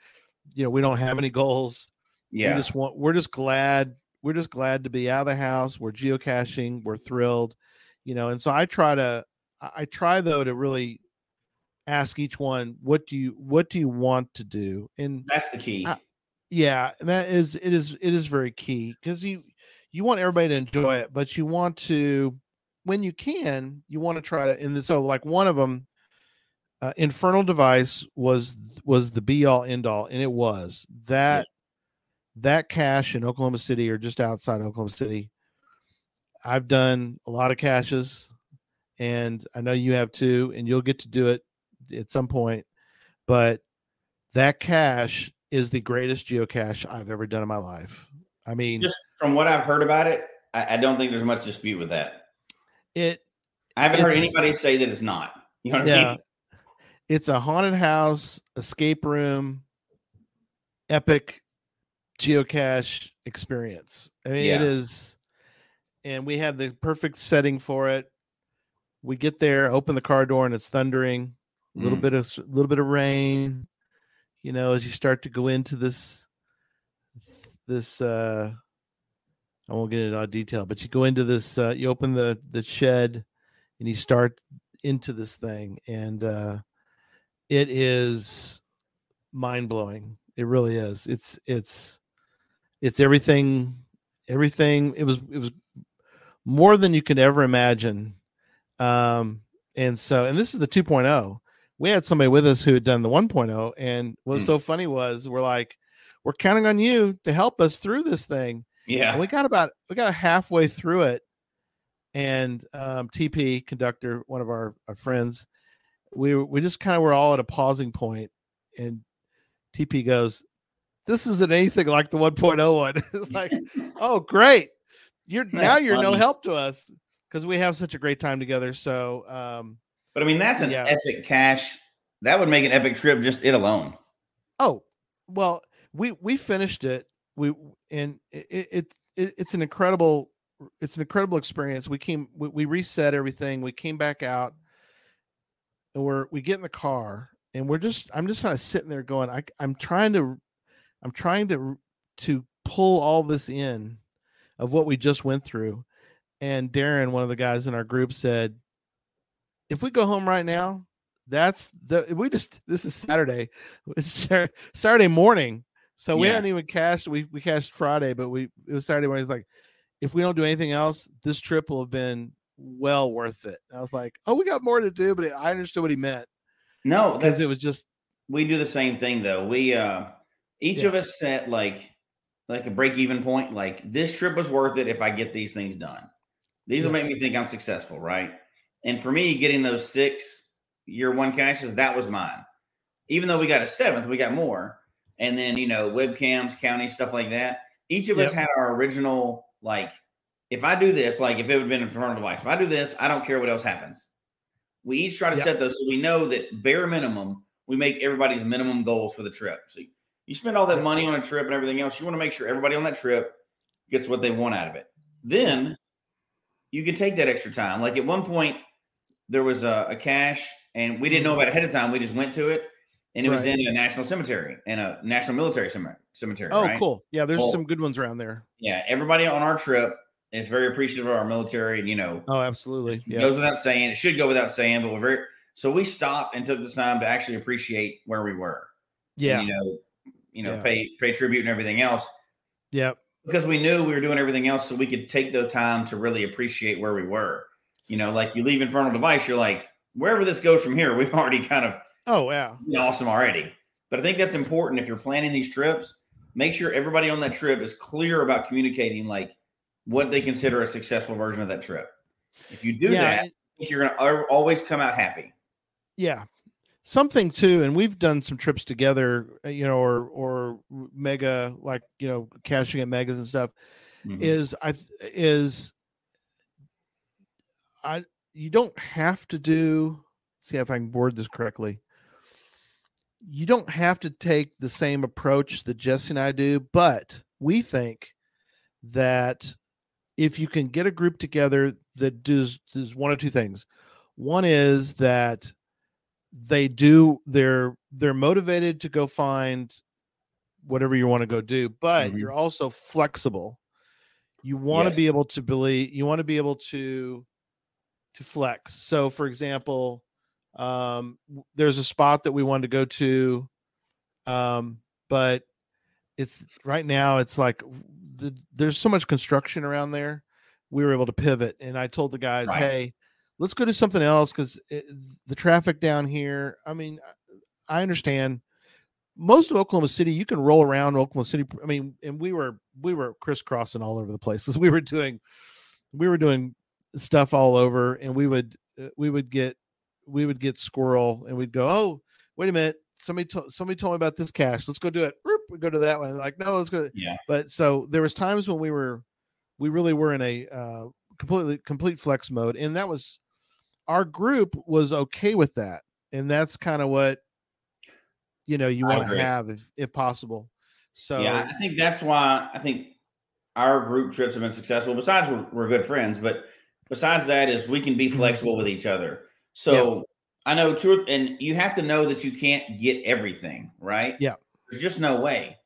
have any goals. Yeah. We're just glad to be out of the house. We're geocaching. We're thrilled, and so I try though to really ask each one, what do you want to do? And That's the key. yeah, it is very key, because you want everybody to enjoy it, but you want to, when you can, you want to try to, so like one of them, Infernal Device was the be all end all, and it was that cache in Oklahoma City, or just outside Oklahoma City. I've done a lot of caches, and I know you have too, and you'll get to do it at some point. But that cache is the greatest geocache I've ever done in my life. I mean, just from what I've heard about it, I don't think there's much dispute with that. I haven't heard anybody say that it's not. You know what I mean? It's a haunted house, escape room, epic geocache experience. I mean, it is, and we have the perfect setting for it. We get there, open the car door, and it's thundering. A little bit of rain, as you start to go into this I won't get into a lot of detail, but you go into this, you open the shed, and you start into this thing, and it is mind-blowing. It really is. It's everything. It was more than you could ever imagine. And this is the 2.0. We had somebody with us who had done the 1.0, and what was so funny was we're counting on you to help us through this thing. Yeah. And we got halfway through it, and TP conductor, one of our friends, we just kind of were all at a pausing point, and TP goes, "This isn't anything like the 1.0 one." It's like, oh great, you're no help to us, because we have such a great time together. So but I mean, that's an epic cache. That would make an epic trip, just it alone. Oh, well, we finished it. It's an incredible experience. We reset everything. We came back out, and we get in the car, and I'm just kind of sitting there going, I'm trying to pull all this in of what we just went through. And Darren, one of the guys in our group, said, if we go home right now, this is Saturday. It's Saturday morning. So we hadn't even cached. We cached Friday, but it was Saturday morning. He's like, if we don't do anything else, this trip will have been well worth it. And I was like, oh, we got more to do, but I understood what he meant. No, because it was just, we do the same thing though. We each of us set like a break-even point. Like, this trip was worth it if I get these things done. These will make me think I'm successful, right? And for me, getting those 6 year one caches, that was mine. Even though we got a 7th, we got more. And then, webcams, county, stuff like that. Each of us had our original, like, if I do this, like if it would have been an Infernal Device, if I do this, I don't care what else happens. We each try to set those, so we know that bare minimum, we make everybody's minimum goals for the trip. So you spend all that money on a trip and everything else, you want to make sure everybody on that trip gets what they want out of it. Then you can take that extra time. Like, at one point, there was a cache, and we didn't know about it ahead of time. We just went to it, and it was in a national cemetery and a national military cemetery. Oh, right? Cool. Yeah, there's some good ones around there. Yeah, everybody on our trip is very appreciative of our military, and oh, absolutely, it goes without saying. It should go without saying, but so we stopped and took the time to actually appreciate where we were. Yeah, and, pay tribute and everything else. Yeah, because we knew we were doing everything else, so we could take the time to really appreciate where we were. Like, you leave Infernal Device, you're like, wherever this goes from here, we've already kind of awesome already. But I think that's important if you're planning these trips. Make sure everybody on that trip is clear about communicating, like, what they consider a successful version of that trip. If you do that, I think you're going to always come out happy. Yeah. Something too, and we've done some trips together, or mega, like, caching at megas and stuff, you don't have to do, see if I can word this correctly. You don't have to take the same approach that Jesse and I do, but we think that if you can get a group together that does one of two things. One is that they're motivated to go find whatever you want to go do, but Mhm. you're also flexible. You want to be Yes. able to believe, you want to be able to flex. So for example, there's a spot that we wanted to go to, but it's right now it's like there's so much construction around there. We were able to pivot, and I told the guys, Right. hey, let's go do something else, because the traffic down here, I mean, I understand most of Oklahoma City, you can roll around Oklahoma City. I mean, and we were crisscrossing all over the places. We were doing stuff all over, and we would get squirrel, and we'd go, oh, wait a minute, somebody told me about this cache. Let's go do it. We go to that one. Like, no, let's go. Yeah. But so there was times when we really were in a complete flex mode, and that was our group was okay with that, and that's kind of what you I want to agree. have if possible. So Yeah, I think that's why I think our group trips have been successful. Besides, we're good friends, but besides that, is we can be flexible with each other. So I know and you have to know that you can't get everything right. Yeah. There's just no way.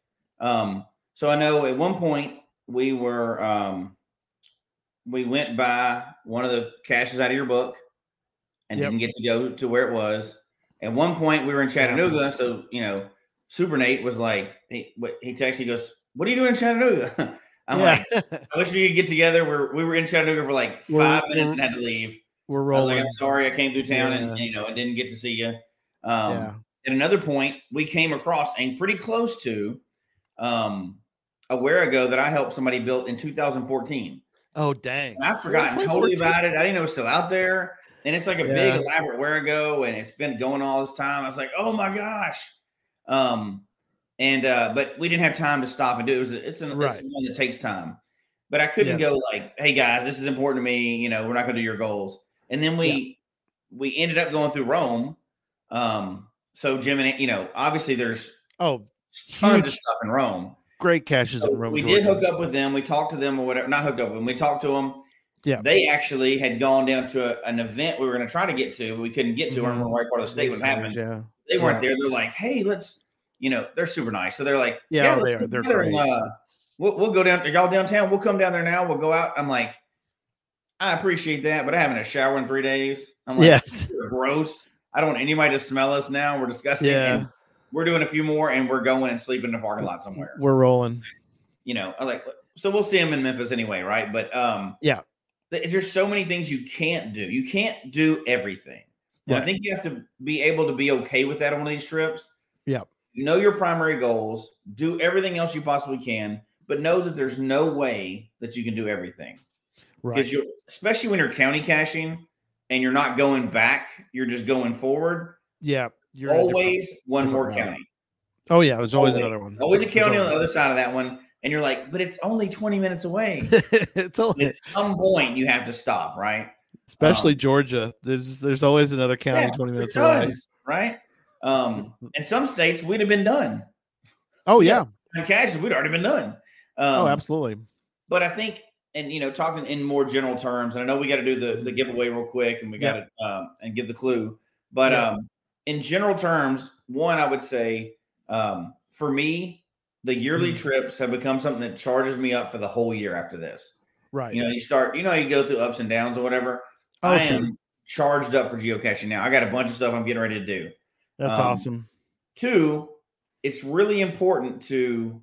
So I know at one point we went by one of the caches out of your book and didn't get to go to where it was. At one point we were in Chattanooga, so Super Nate was like, he texted, he goes, "What are you doing in Chattanooga?" I'm like, I wish we could get together. We were in Chattanooga for like 5 minutes and had to leave. We're I was rolling. like, I'm sorry, I came through town and I didn't get to see you. At another point, we came across and pretty close to a Wherigo that I helped somebody build in 2014. Oh, dang. And I've forgotten totally about it. I didn't know it was still out there. And it's like a big elaborate Wherigo, and it's been going all this time. I was like, oh my gosh. But we didn't have time to stop and do it. It's one that takes time. But I couldn't go like, hey guys, this is important to me. We're not going to do your goals. And then we ended up going through Rome. So Jim and obviously there's tons of stuff in Rome. Great caches in Rome. We did hook up with them. We talked to them or whatever. Not hooked up with them. We talked to them. Yeah. They actually had gone down to an event we were going to try to get to, but we couldn't get to. We're in the right part of the state was happening. Yeah. They weren't there. They're like, hey, let's, they're super nice. So they're like, let's they are. They're great. We'll go down. Are y'all downtown? We'll come down there now. We'll go out. I'm like, I appreciate that, but I haven't had a shower in 3 days. I'm like, gross. I don't want anybody to smell us now. We're disgusting. Yeah. And we're doing a few more, and we're going and sleeping in the parking lot somewhere. We're rolling. I'm like, so we'll see them in Memphis anyway, right? But there's so many things you can't do. You can't do everything. And I think you have to be able to be okay with that on one of these trips. Yeah. Know your primary goals, do everything else you possibly can, but know that there's no way that you can do everything. Right. Because especially when you're county caching and you're not going back, you're just going forward. Yeah. You're always one more county. Oh yeah, there's always another one. Always a county on the other side of that one. And you're like, but it's only 20 minutes away. At some point you have to stop, right? Especially Georgia. There's always another county 20 minutes away. Right? In some states we'd have been done. Oh yeah. On caches, we'd already been done. Absolutely. But I think, and talking in more general terms, and I know we got to do the giveaway real quick, and we got to and give the clue. But in general terms, one, I would say for me, the yearly trips have become something that charges me up for the whole year after this. Right. You start, you go through ups and downs or whatever. I am charged up for geocaching now. I got a bunch of stuff I'm getting ready to do. That's awesome. Two, it's really important to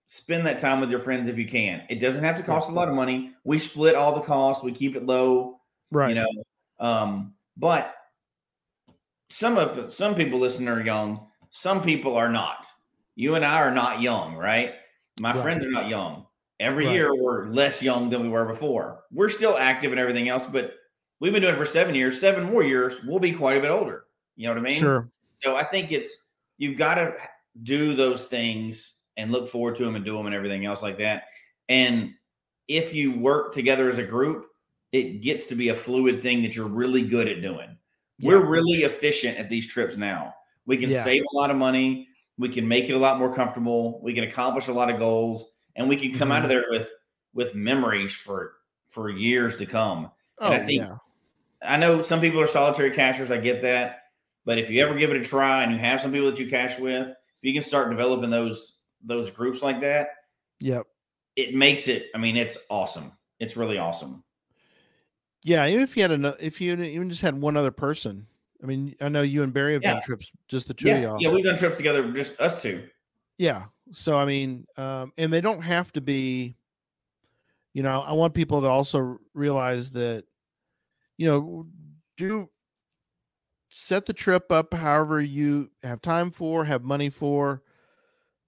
spend that time with your friends if you can. It doesn't have to cost a lot of money. We split all the costs. We keep it low. Right. But some people listening are young. Some people are not. You and I are not young, right? My friends are not young. Every year we're less young than we were before. We're still active and everything else, but we've been doing it for 7 years. 7 more years, we'll be quite a bit older. You know what I mean? Sure. So I think you've got to do those things and look forward to them and do them and everything else like that. And if you work together as a group, it gets to be a fluid thing that you're really good at doing. Yeah. We're really efficient at these trips now. We can save a lot of money. We can make it a lot more comfortable. We can accomplish a lot of goals, and we can come out of there with memories for years to come. And I think I know some people are solitary cachers. I get that. But if you ever give it a try and you have some people that you cache with, if you can start developing those those groups like that, Yep. it makes it. I mean, it's awesome. It's really awesome. Yeah, even if you had if you even just had one other person. I mean, I know you and Barry have done trips, just the two of y'all. Yeah, we've done trips together, just us two. Yeah. So I mean, and they don't have to be. You know, I want people to also realize that, you know, do set the trip up however you have time for, have money for,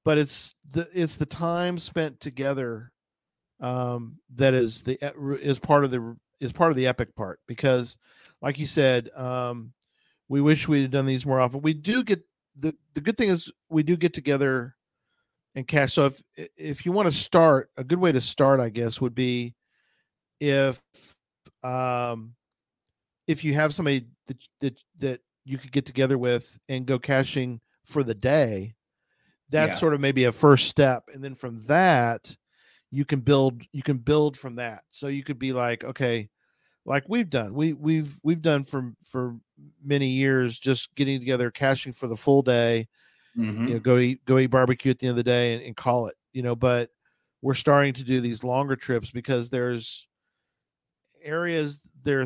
but it's the time spent together that is part of the epic part, because like you said, we wish we had done these more often. We do get the good thing is we do get together and cache. So if you want to start, a good way to start, I guess, would be if you have somebody that you could get together with and go caching for the day. That's sort of maybe a first step, and then from that you can build from that. So you could be like, okay, like we've done for many years, just getting together caching for the full day. Mm-hmm. You know, go eat barbecue at the end of the day and call it, you know. But we're starting to do these longer trips because there are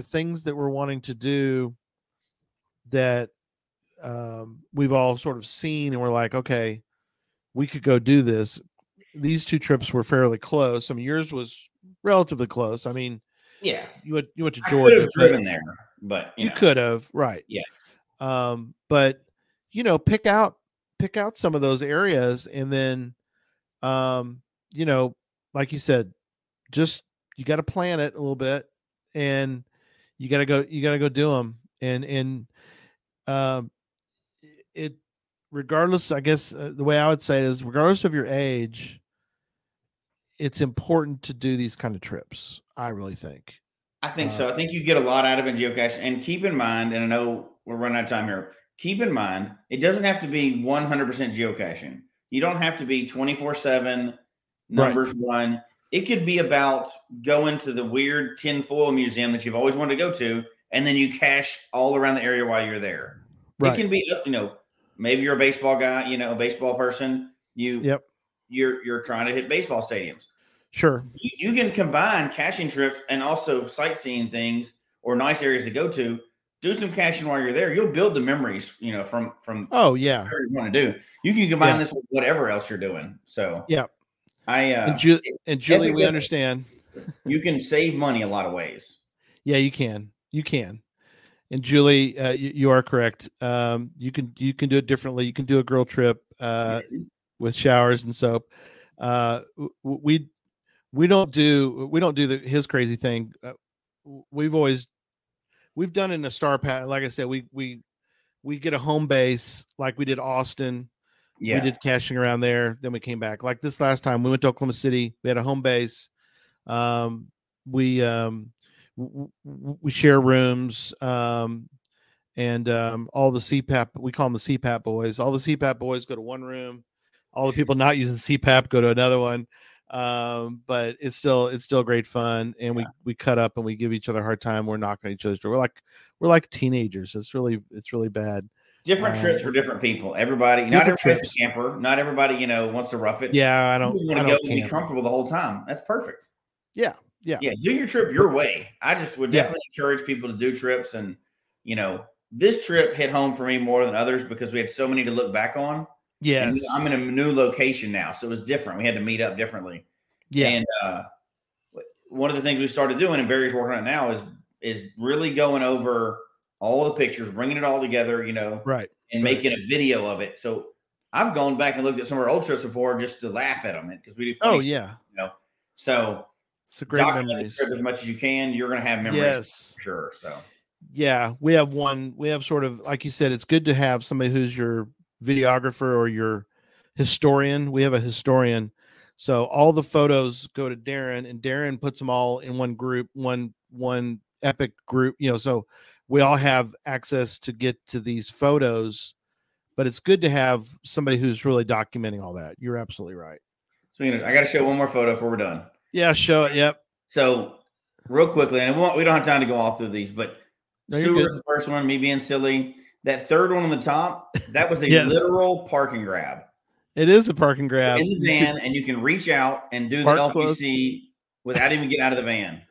things that we're wanting to do that we've all sort of seen, and we're like, okay, we could go do this. These two trips were fairly close. I mean, yours was relatively close. I mean, yeah, you went to I Georgia. could have driven there, but you could have, right? Yeah. But you know, pick out some of those areas, and then, you know, like you said, just you got to plan it a little bit, and you got to go do them, and it regardless, I guess, the way I would say it is, regardless of your age, it's important to do these kind of trips. I really think. I think so. I think you get a lot out of it in geocaching. And keep in mind, and I know we're running out of time here, keep in mind, it doesn't have to be 100% geocaching. You don't have to be 24/7 numbers one. It could be about going to the weird tinfoil museum that you've always wanted to go to, and then you cache all around the area while you're there. Right. It can be, you know, maybe you're a baseball guy, you know, a baseball person. You're trying to hit baseball stadiums. Sure. You can combine caching trips and also sightseeing things or nice areas to go to. Do some caching while you're there. You'll build the memories, you know, from oh yeah, whatever you want to do. You can combine this with whatever else you're doing. So yeah, and Julie, we understand. You can save money a lot of ways. Yeah, you can. And Julie, you are correct. You can do it differently. You can do a girl trip with showers and soap. We don't do his crazy thing. We've done it in a star pattern. Like I said, we get a home base, like we did Austin. Yeah. We did caching around there. Then we came back. Like this last time, we went to Oklahoma City. We had a home base. We share rooms. And all the CPAP, we call them the CPAP boys. All the CPAP boys go to one room. All the people not using CPAP go to another one. But it's still great fun, and we cut up and we give each other a hard time. We're knocking on each other's door. We're like teenagers. It's really bad. Different trips for different people. Everybody, not everybody's a camper. Not everybody, you know, wants to rough it. Yeah, I don't want to go and be comfortable the whole time. That's perfect. Yeah. Do your trip your way. I just would definitely encourage people to do trips, and you know, this trip hit home for me more than others because we had so many to look back on. Yes. And I'm in a new location now, so it was different. We had to meet up differently. Yeah. And one of the things we started doing, and Barry's working on it now, is really going over all the pictures, bringing it all together, you know, and making a video of it. So I've gone back and looked at some of our old trips before just to laugh at them because we do funny stuff, you know. So it's a great memories. As much as you can, you're going to have memories for sure. So yeah, we have sort of, like you said, it's good to have somebody who's your videographer or your historian. We have a historian. So all the photos go to Darren, and Darren puts them all in one group, one epic group, you know, so we all have access to get to these photos, but it's good to have somebody who's really documenting all that. You're absolutely right. So, you know, I got to show one more photo before we're done. Yeah, show it. Yep. So real quickly, and we don't have time to go all through these, but Sewer's the first one, me being silly. That third one on the top, that was a literal parking grab. It is a park and grab. In the van, and you can reach out and do the LPC without even getting out of the van.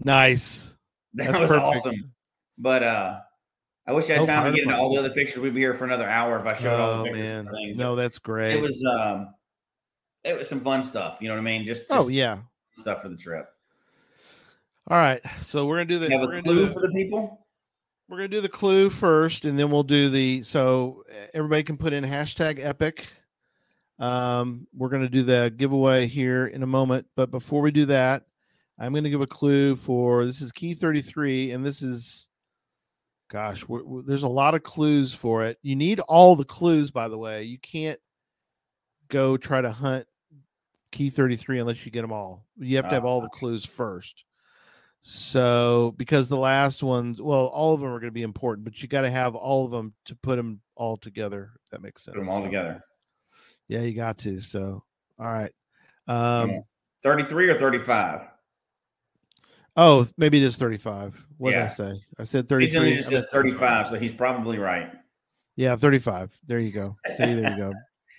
Nice. That was perfect. Awesome. But I wish I had time to get into all the other pictures. We'd be here for another hour if I showed all the pictures. Man. No, that's great. It was some fun stuff. You know what I mean? Just stuff for the trip. All right. So we're gonna do have a clue for the people. We're going to do the clue first, and then we'll do so everybody can put in #epic. We're going to do the giveaway here in a moment. But before we do that, I'm going to give a clue for, this is key 33. And this is, gosh, there's a lot of clues for it. You need all the clues, by the way. You can't go try to hunt key 33 unless you get them all. You have to have all the clues first. So, because the last ones, well, all of them are going to be important, but you got to have all of them to put them all together. If that makes sense. Put them all together. Yeah, you got to. So, all right. 33 or 35? Oh, maybe it is 35. What did I say? I said 33. He just says 35, so he's probably right. Yeah, 35. There you go. See, there you go.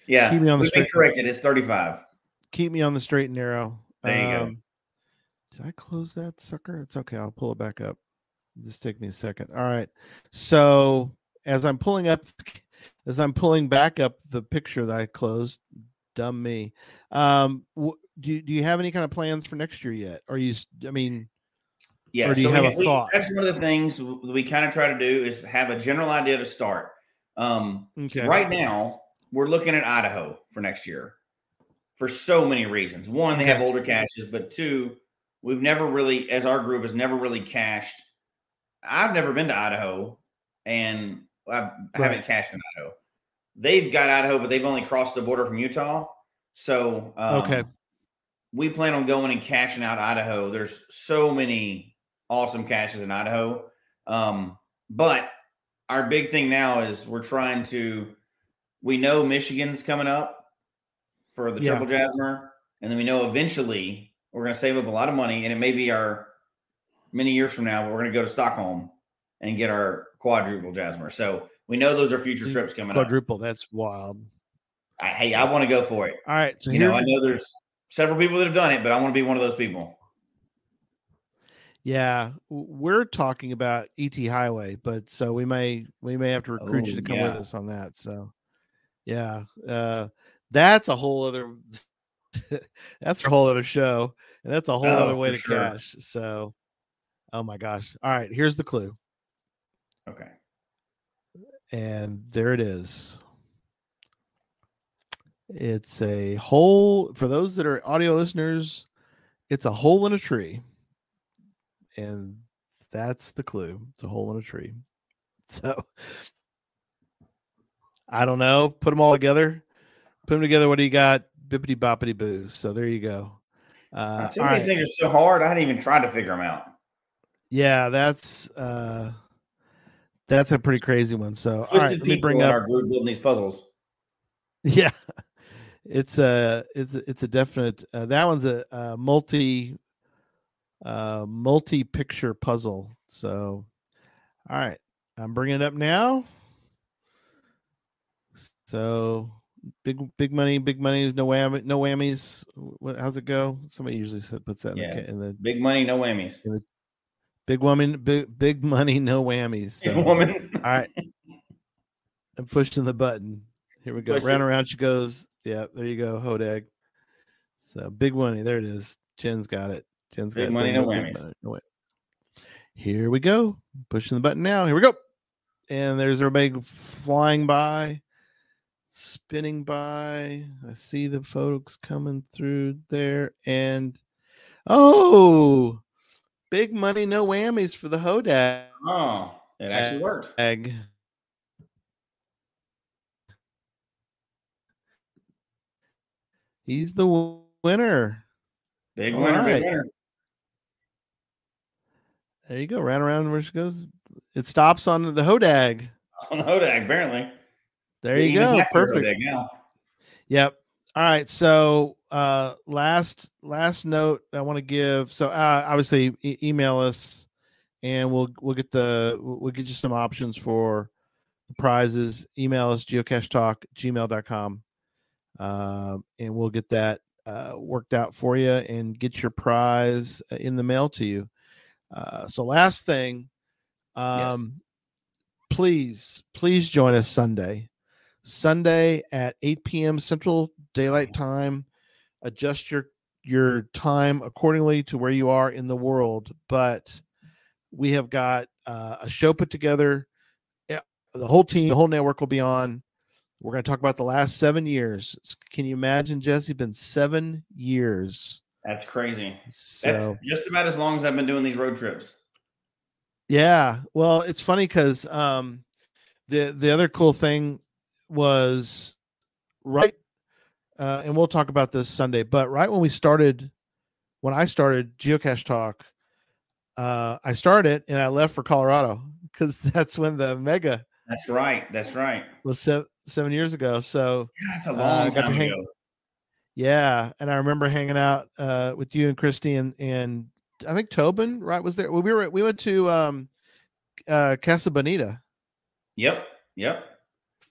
Yeah, keep me on the straight. Corrected. It's 35. Keep me on the straight and narrow. There you go. Did I close that sucker? It's okay. I'll pull it back up. Just take me a second. All right. So as I'm pulling back up the picture that I closed, dumb me. Do you have any kind of plans for next year yet? Or or do you have a thought? That's one of the things we kind of try to do is have a general idea to start. Okay. Right now, we're looking at Idaho for next year for so many reasons. One, they have older caches, but two, we've never really, as our group has never really cached. I've never been to Idaho, and I haven't cached in Idaho. They've got Idaho, but they've only crossed the border from Utah. So we plan on going and caching out Idaho. There's so many awesome caches in Idaho. But our big thing now is we know Michigan's coming up for the Triple Jasmer, and then we know eventually we're going to save up a lot of money, and it may be many years from now, but we're going to go to Stockholm and get our quadruple Jasmer. So we know those are future trips coming up. Quadruple, that's wild. I want to go for it. All right. So I know there's several people that have done it, but I want to be one of those people. Yeah, we're talking about ET Highway, but so we may have to recruit you to come with us on that. So, that's a whole other show, and that's a whole other way to cache. So, oh my gosh! All right, here's the clue. Okay, and there it is. It's a hole. For those that are audio listeners, it's a hole in a tree. And that's the clue. It's a hole in a tree. So I don't know. Put them all together. Put them together. What do you got? Bippity boppity boo. So there you go. Some of these things are so hard. I hadn't even tried to figure them out. Yeah, that's a pretty crazy one. So all right, let me bring up our group building these puzzles. Yeah, it's a definite. That one's a multi-picture puzzle. So, all right, I'm bringing it up now. So, big money, no whammies. How's it go? Somebody usually puts that in the big money, no whammies. Big money, no whammies. So, woman. All right, I'm pushing the button. Here we go. Round and around she goes. Yeah, there you go, Hodag. So big money. There it is. Jen's got it. Big money, no whammies. No way. Here we go. Pushing the button now. Here we go. And there's everybody flying by, spinning by. I see the folks coming through there. And big money, no whammies for the Hodag. Oh, it actually worked. He's the winner. Big winner, big winner. There you go. Round around where she goes. It stops on the Hodag. On the Hodag, apparently. There you go. Perfect. Hodag now. Yep. All right. So last note I want to give. So obviously email us, and we'll get you some options for the prizes. Email us geocachetalk@gmail.com. and we'll get that worked out for you and get your prize in the mail to you. So last thing, Yes. please join us Sunday at 8 p.m. Central Daylight Time. Adjust your time accordingly to where you are in the world. But we have got a show put together. Yeah, the whole team, the whole network will be on. We're going to talk about the last 7 years. Can you imagine, Jesse? It's been 7 years. That's crazy. So that's just about as long as I've been doing these road trips. Yeah. Well, it's funny because the other cool thing was right, and we'll talk about this Sunday, but right when I started Geocache Talk, I started and I left for Colorado because that's when the mega That's right. was 7 years ago. So That's a long time ago. Yeah, and I remember hanging out with you and Christy and I think Tobin, right, was there. We went to Casa Bonita. Yep.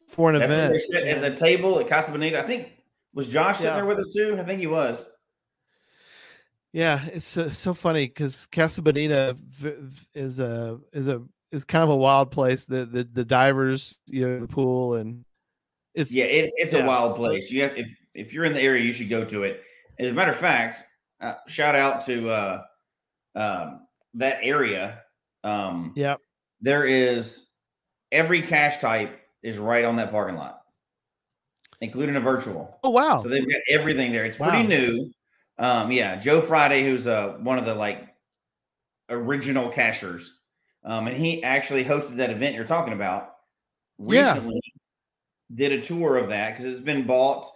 For an That's event. Where they sit at the table at Casa Bonita. I think was Josh sitting there with us too. I think he was. Yeah, it's so funny because Casa Bonita is kind of a wild place. The divers, the pool, and it's a wild place. You have if you're in the area, you should go to it. As a matter of fact, shout out to that area. There is every cache type is right on that parking lot, including a virtual. Oh wow! So they've got everything there. It's pretty new. Joe Friday, who's one of the original cachers, and he actually hosted that event you're talking about recently. Did a tour of that because it's been bought.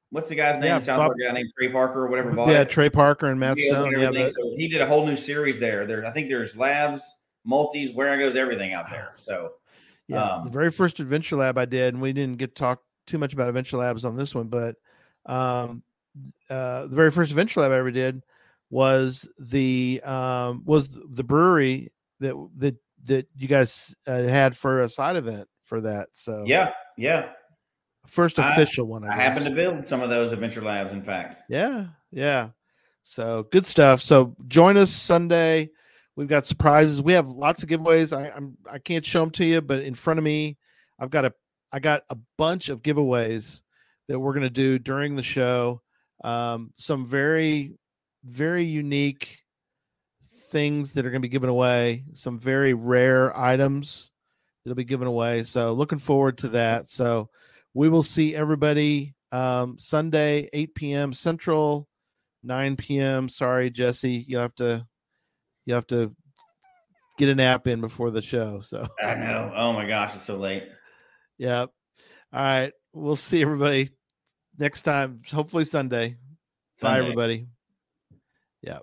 What's the guy's name? South Park guy named Trey Parker or whatever bought it. Yeah, Trey Parker and Matt Stone. So he did a whole new series there. I think there's labs, multis, where goes everything out there. So the very first Adventure Lab I did, and we didn't get to talk too much about Adventure Labs on this one, but the very first Adventure Lab I ever did was the brewery that you guys had for a side event for that. So yeah. First official one. I happened to build some of those Adventure Labs, in fact. Yeah. So good stuff. So join us Sunday. We've got surprises. We have lots of giveaways. I can't show them to you, but in front of me, I got a bunch of giveaways that we're going to do during the show. Some very, very unique things that are going to be given away. Some very rare items that'll be given away. So looking forward to that. So we will see everybody Sunday, 8 p.m. Central, 9 p.m. Sorry, Jesse, you have to get a nap in before the show. So I know. Oh my gosh, it's so late. Yeah. All right. We'll see everybody next time. Hopefully Sunday. Bye, everybody. Yeah.